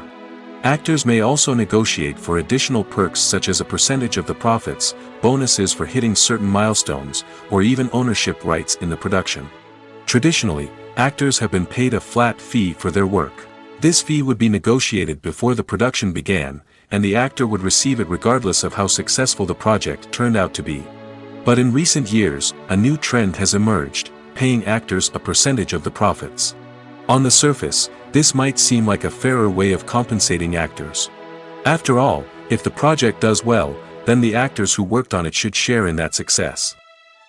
[SPEAKER 1] Actors may also negotiate for additional perks such as a percentage of the profits, bonuses for hitting certain milestones, or even ownership rights in the production. Traditionally, actors have been paid a flat fee for their work. This fee would be negotiated before the production began, and the actor would receive it regardless of how successful the project turned out to be. But in recent years, a new trend has emerged, paying actors a percentage of the profits. On the surface, this might seem like a fairer way of compensating actors. After all, if the project does well, then the actors who worked on it should share in that success.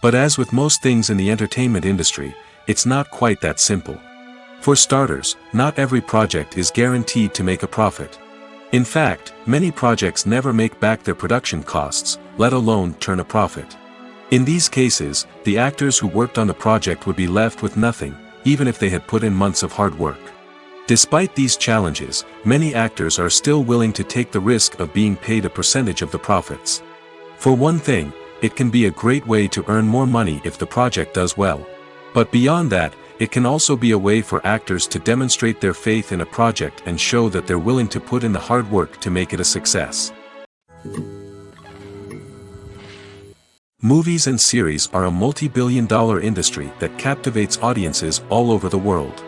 [SPEAKER 1] But as with most things in the entertainment industry, it's not quite that simple. For starters, not every project is guaranteed to make a profit. In fact, many projects never make back their production costs, let alone turn a profit. In these cases, the actors who worked on the project would be left with nothing, even if they had put in months of hard work. Despite these challenges, many actors are still willing to take the risk of being paid a percentage of the profits. For one thing, it can be a great way to earn more money if the project does well. But beyond that, it can also be a way for actors to demonstrate their faith in a project and show that they're willing to put in the hard work to make it a success. Movies and series are a multi-billion-dollar industry that captivates audiences all over the world.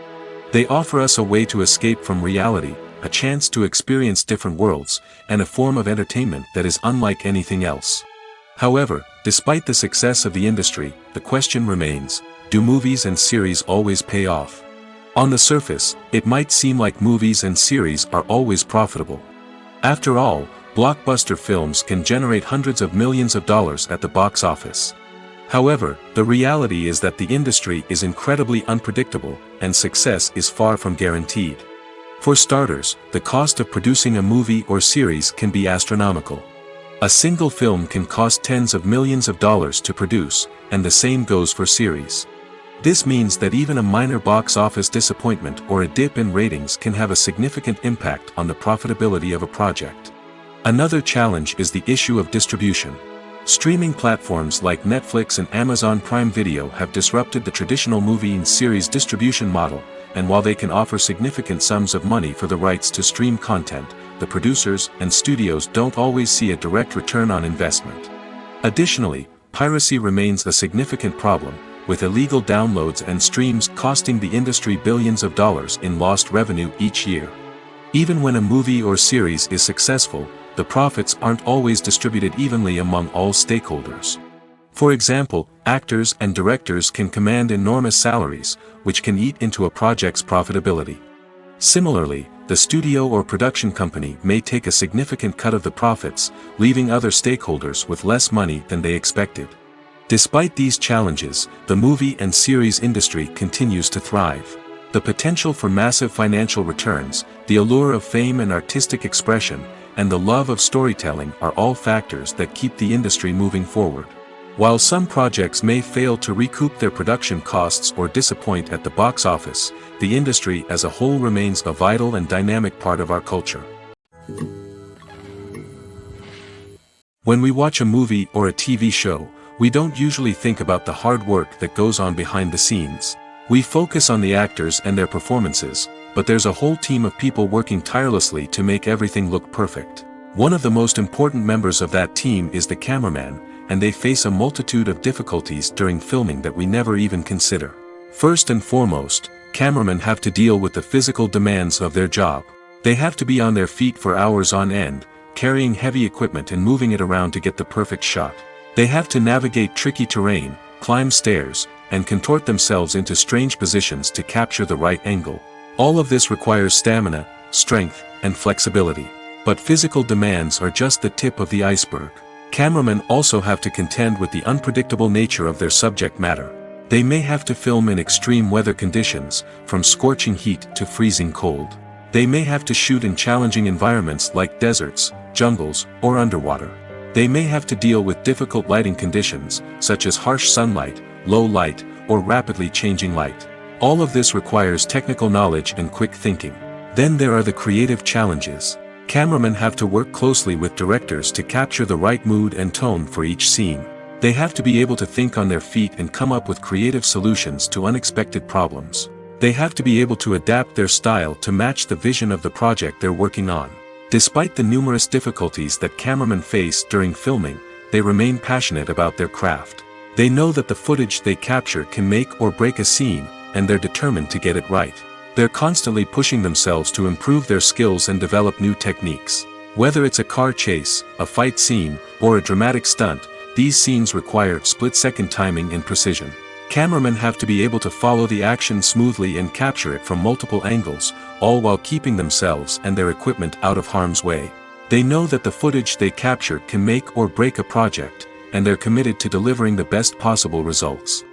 [SPEAKER 1] They offer us a way to escape from reality, a chance to experience different worlds, and a form of entertainment that is unlike anything else. However, despite the success of the industry, the question remains, do movies and series always pay off? On the surface, it might seem like movies and series are always profitable. After all, blockbuster films can generate hundreds of millions of dollars at the box office. However, the reality is that the industry is incredibly unpredictable, and success is far from guaranteed. For starters, the cost of producing a movie or series can be astronomical. A single film can cost tens of millions of dollars to produce, and the same goes for series. This means that even a minor box office disappointment or a dip in ratings can have a significant impact on the profitability of a project. Another challenge is the issue of distribution. Streaming platforms like Netflix and Amazon Prime Video have disrupted the traditional movie and series distribution model, and while they can offer significant sums of money for the rights to stream content, the producers and studios don't always see a direct return on investment. Additionally, piracy remains a significant problem, with illegal downloads and streams costing the industry billions of dollars in lost revenue each year. Even when a movie or series is successful, the profits aren't always distributed evenly among all stakeholders. For example, actors and directors can command enormous salaries, which can eat into a project's profitability. Similarly, the studio or production company may take a significant cut of the profits, leaving other stakeholders with less money than they expected. Despite these challenges, the movie and series industry continues to thrive. The potential for massive financial returns, the allure of fame and artistic expression, and the love of storytelling are all factors that keep the industry moving forward. While some projects may fail to recoup their production costs or disappoint at the box office, the industry as a whole remains a vital and dynamic part of our culture. When we watch a movie or a TV show, we don't usually think about the hard work that goes on behind the scenes. We focus on the actors and their performances, but there's a whole team of people working tirelessly to make everything look perfect. One of the most important members of that team is the cameraman, and they face a multitude of difficulties during filming that we never even consider. First and foremost, cameramen have to deal with the physical demands of their job. They have to be on their feet for hours on end, carrying heavy equipment and moving it around to get the perfect shot. They have to navigate tricky terrain, climb stairs, and contort themselves into strange positions to capture the right angle. All of this requires stamina, strength, and flexibility. But physical demands are just the tip of the iceberg. Cameramen also have to contend with the unpredictable nature of their subject matter. They may have to film in extreme weather conditions, from scorching heat to freezing cold. They may have to shoot in challenging environments like deserts, jungles, or underwater. They may have to deal with difficult lighting conditions, such as harsh sunlight, low light, or rapidly changing light. All of this requires technical knowledge and quick thinking. Then there are the creative challenges. Cameramen have to work closely with directors to capture the right mood and tone for each scene. They have to be able to think on their feet and come up with creative solutions to unexpected problems. They have to be able to adapt their style to match the vision of the project they're working on. Despite the numerous difficulties that cameramen face during filming, they remain passionate about their craft. They know that the footage they capture can make or break a scene, and they're determined to get it right. They're constantly pushing themselves to improve their skills and develop new techniques. Whether it's a car chase, a fight scene, or a dramatic stunt, these scenes require split-second timing and precision. Cameramen have to be able to follow the action smoothly and capture it from multiple angles, all while keeping themselves and their equipment out of harm's way. They know that the footage they capture can make or break a project, and they're committed to delivering the best possible results.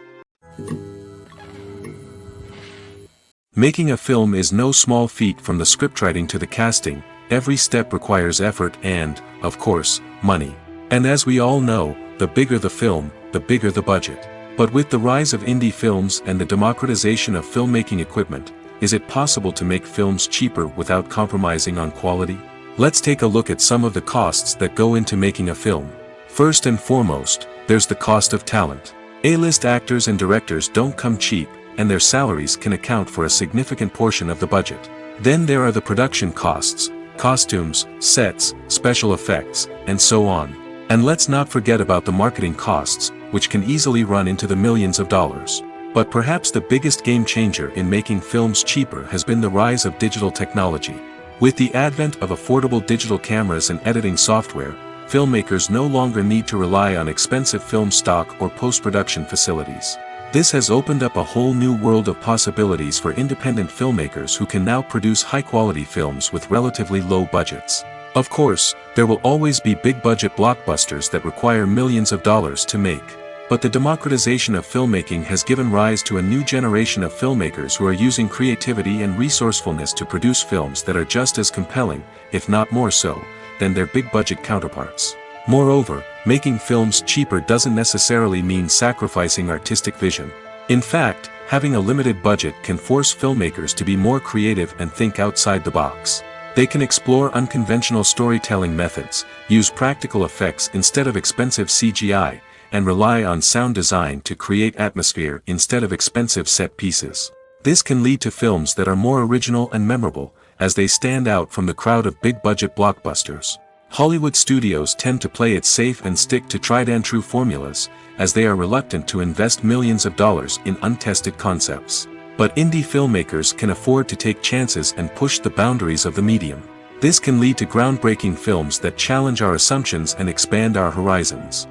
[SPEAKER 1] Making a film is no small feat. From the scriptwriting to the casting, every step requires effort and, of course, money. And as we all know, the bigger the film, the bigger the budget. But with the rise of indie films and the democratization of filmmaking equipment, is it possible to make films cheaper without compromising on quality? Let's take a look at some of the costs that go into making a film. First and foremost, there's the cost of talent. A-list actors and directors don't come cheap, and their salaries can account for a significant portion of the budget. Then there are the production costs, costumes, sets, special effects, and so on. And let's not forget about the marketing costs, which can easily run into the millions of dollars. But perhaps the biggest game changer in making films cheaper has been the rise of digital technology. With the advent of affordable digital cameras and editing software, filmmakers no longer need to rely on expensive film stock or post-production facilities. This has opened up a whole new world of possibilities for independent filmmakers who can now produce high-quality films with relatively low budgets. Of course, there will always be big-budget blockbusters that require millions of dollars to make. But the democratization of filmmaking has given rise to a new generation of filmmakers who are using creativity and resourcefulness to produce films that are just as compelling, if not more so, than their big-budget counterparts. Moreover, making films cheaper doesn't necessarily mean sacrificing artistic vision. In fact, having a limited budget can force filmmakers to be more creative and think outside the box. They can explore unconventional storytelling methods, use practical effects instead of expensive CGI, and rely on sound design to create atmosphere instead of expensive set pieces. This can lead to films that are more original and memorable, as they stand out from the crowd of big-budget blockbusters. Hollywood studios tend to play it safe and stick to tried-and-true formulas, as they are reluctant to invest millions of dollars in untested concepts. But indie filmmakers can afford to take chances and push the boundaries of the medium. This can lead to groundbreaking films that challenge our assumptions and expand our horizons.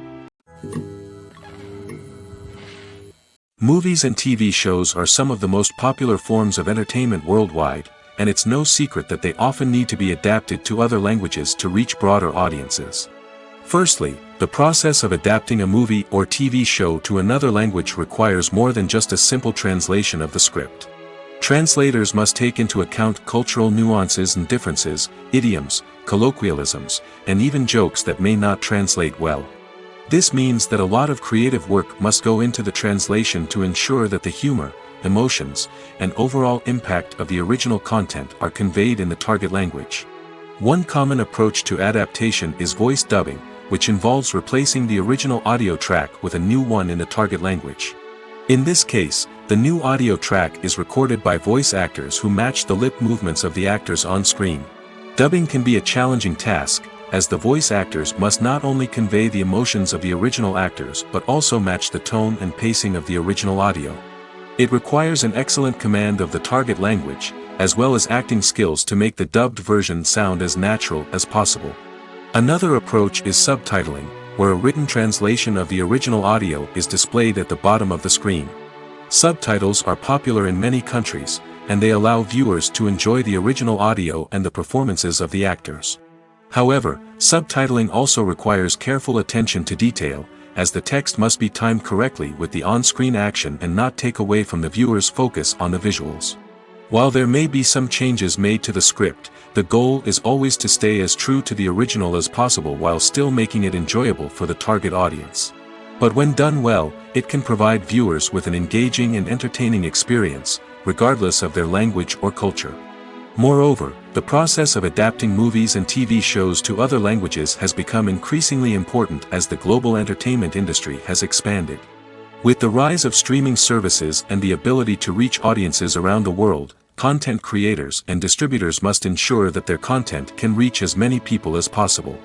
[SPEAKER 1] Movies and TV shows are some of the most popular forms of entertainment worldwide, and it's no secret that they often need to be adapted to other languages to reach broader audiences. Firstly, the process of adapting a movie or TV show to another language requires more than just a simple translation of the script. Translators must take into account cultural nuances and differences, idioms, colloquialisms, and even jokes that may not translate well. This means that a lot of creative work must go into the translation to ensure that the humor, emotions, and overall impact of the original content are conveyed in the target language. One common approach to adaptation is voice dubbing, which involves replacing the original audio track with a new one in the target language. In this case, the new audio track is recorded by voice actors who match the lip movements of the actors on screen. Dubbing can be a challenging task, as the voice actors must not only convey the emotions of the original actors but also match the tone and pacing of the original audio. It requires an excellent command of the target language, as well as acting skills to make the dubbed version sound as natural as possible. Another approach is subtitling, where a written translation of the original audio is displayed at the bottom of the screen. Subtitles are popular in many countries, and they allow viewers to enjoy the original audio and the performances of the actors. However, subtitling also requires careful attention to detail, as the text must be timed correctly with the on-screen action and not take away from the viewer's focus on the visuals. While there may be some changes made to the script, the goal is always to stay as true to the original as possible while still making it enjoyable for the target audience. But when done well, it can provide viewers with an engaging and entertaining experience, regardless of their language or culture. Moreover, the process of adapting movies and TV shows to other languages has become increasingly important as the global entertainment industry has expanded. With the rise of streaming services and the ability to reach audiences around the world, content creators and distributors must ensure that their content can reach as many people as possible.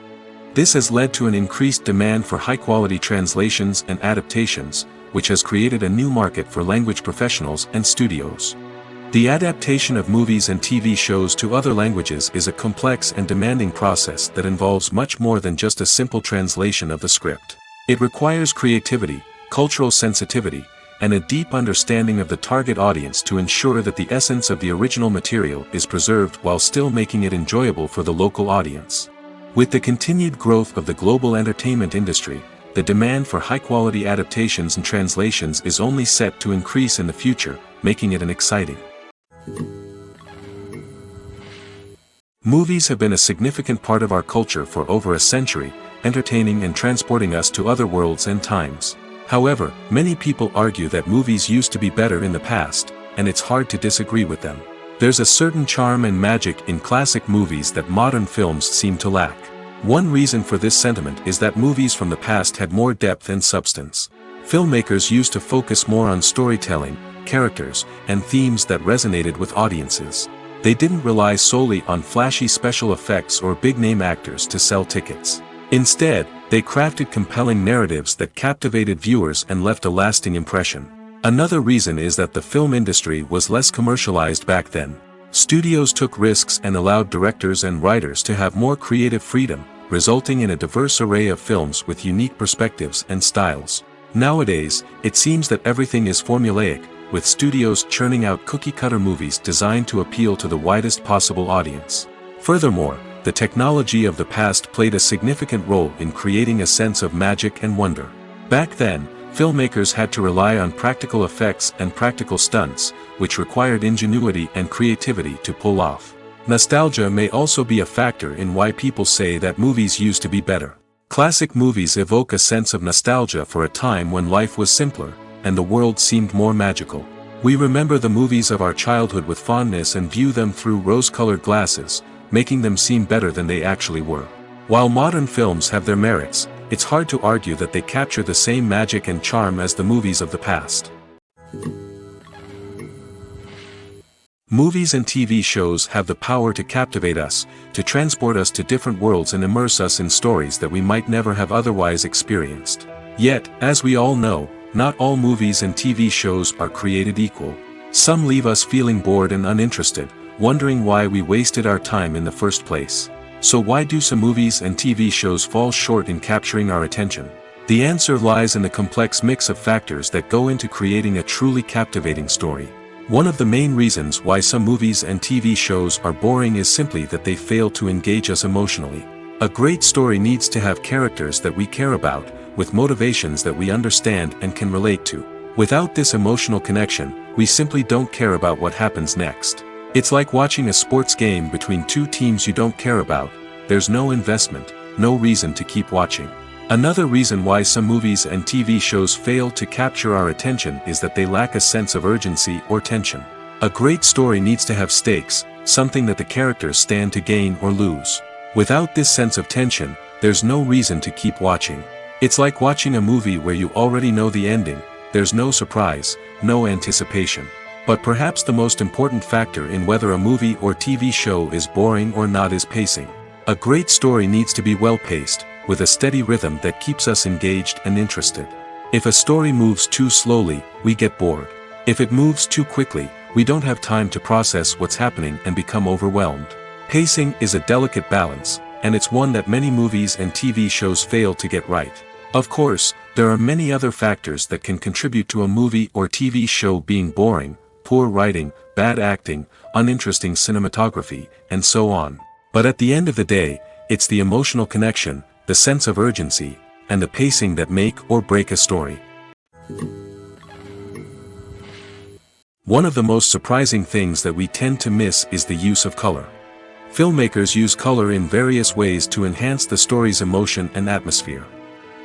[SPEAKER 1] This has led to an increased demand for high-quality translations and adaptations, which has created a new market for language professionals and studios. The adaptation of movies and TV shows to other languages is a complex and demanding process that involves much more than just a simple translation of the script. It requires creativity, cultural sensitivity, and a deep understanding of the target audience to ensure that the essence of the original material is preserved while still making it enjoyable for the local audience. With the continued growth of the global entertainment industry, the demand for high-quality adaptations and translations is only set to increase in the future, making it an exciting. Movies have been a significant part of our culture for over a century, entertaining and transporting us to other worlds and times. However, many people argue that movies used to be better in the past, and it's hard to disagree with them. There's a certain charm and magic in classic movies that modern films seem to lack. One reason for this sentiment is that movies from the past had more depth and substance. Filmmakers used to focus more on storytelling, characters, and themes that resonated with audiences. They didn't rely solely on flashy special effects or big-name actors to sell tickets. Instead, they crafted compelling narratives that captivated viewers and left a lasting impression. Another reason is that the film industry was less commercialized back then. Studios took risks and allowed directors and writers to have more creative freedom, resulting in a diverse array of films with unique perspectives and styles. Nowadays, it seems that everything is formulaic, with studios churning out cookie-cutter movies designed to appeal to the widest possible audience. Furthermore, the technology of the past played a significant role in creating a sense of magic and wonder. Back then, filmmakers had to rely on practical effects and practical stunts, which required ingenuity and creativity to pull off. Nostalgia may also be a factor in why people say that movies used to be better. Classic movies evoke a sense of nostalgia for a time when life was simpler, and the world seemed more magical. We remember the movies of our childhood with fondness and view them through rose-colored glasses, making them seem better than they actually were. While modern films have their merits, it's hard to argue that they capture the same magic and charm as the movies of the past. Movies and TV shows have the power to captivate us, to transport us to different worlds and immerse us in stories that we might never have otherwise experienced. Yet, as we all know, not all movies and TV shows are created equal. Some leave us feeling bored and uninterested, wondering why we wasted our time in the first place. So why do some movies and TV shows fall short in capturing our attention? The answer lies in the complex mix of factors that go into creating a truly captivating story. One of the main reasons why some movies and TV shows are boring is simply that they fail to engage us emotionally. A great story needs to have characters that we care about, with motivations that we understand and can relate to. Without this emotional connection, we simply don't care about what happens next. It's like watching a sports game between two teams you don't care about. There's no investment, no reason to keep watching. Another reason why some movies and TV shows fail to capture our attention is that they lack a sense of urgency or tension. A great story needs to have stakes, something that the characters stand to gain or lose. Without this sense of tension, there's no reason to keep watching. It's like watching a movie where you already know the ending. There's no surprise, no anticipation. But perhaps the most important factor in whether a movie or TV show is boring or not is pacing. A great story needs to be well-paced, with a steady rhythm that keeps us engaged and interested. If a story moves too slowly, we get bored. If it moves too quickly, we don't have time to process what's happening and become overwhelmed. Pacing is a delicate balance, and it's one that many movies and TV shows fail to get right. Of course, there are many other factors that can contribute to a movie or TV show being boring: poor writing, bad acting, uninteresting cinematography, and so on. But at the end of the day, it's the emotional connection, the sense of urgency, and the pacing that make or break a story. One of the most surprising things that we tend to miss is the use of color. Filmmakers use color in various ways to enhance the story's emotion and atmosphere.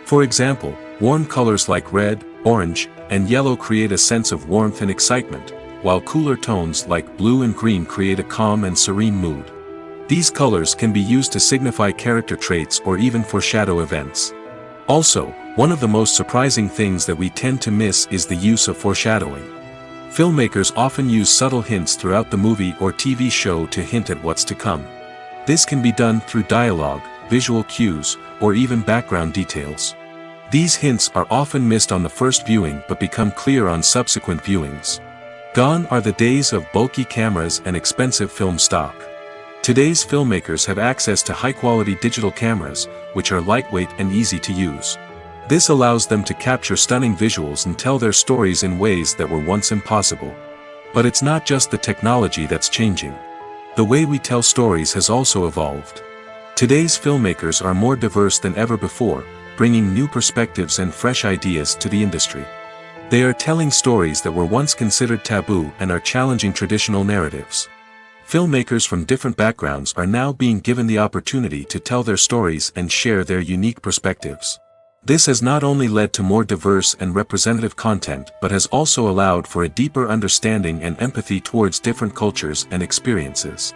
[SPEAKER 1] For example, warm colors like red, orange, and yellow create a sense of warmth and excitement, while cooler tones like blue and green create a calm and serene mood. These colors can be used to signify character traits or even foreshadow events. Also, one of the most surprising things that we tend to miss is the use of foreshadowing. Filmmakers often use subtle hints throughout the movie or TV show to hint at what's to come. This can be done through dialogue, visual cues, or even background details. These hints are often missed on the first viewing but become clear on subsequent viewings. Gone are the days of bulky cameras and expensive film stock. Today's filmmakers have access to high-quality digital cameras, which are lightweight and easy to use. This allows them to capture stunning visuals and tell their stories in ways that were once impossible. But it's not just the technology that's changing. The way we tell stories has also evolved. Today's filmmakers are more diverse than ever before, bringing new perspectives and fresh ideas to the industry. They are telling stories that were once considered taboo and are challenging traditional narratives. Filmmakers from different backgrounds are now being given the opportunity to tell their stories and share their unique perspectives. This has not only led to more diverse and representative content but has also allowed for a deeper understanding and empathy towards different cultures and experiences.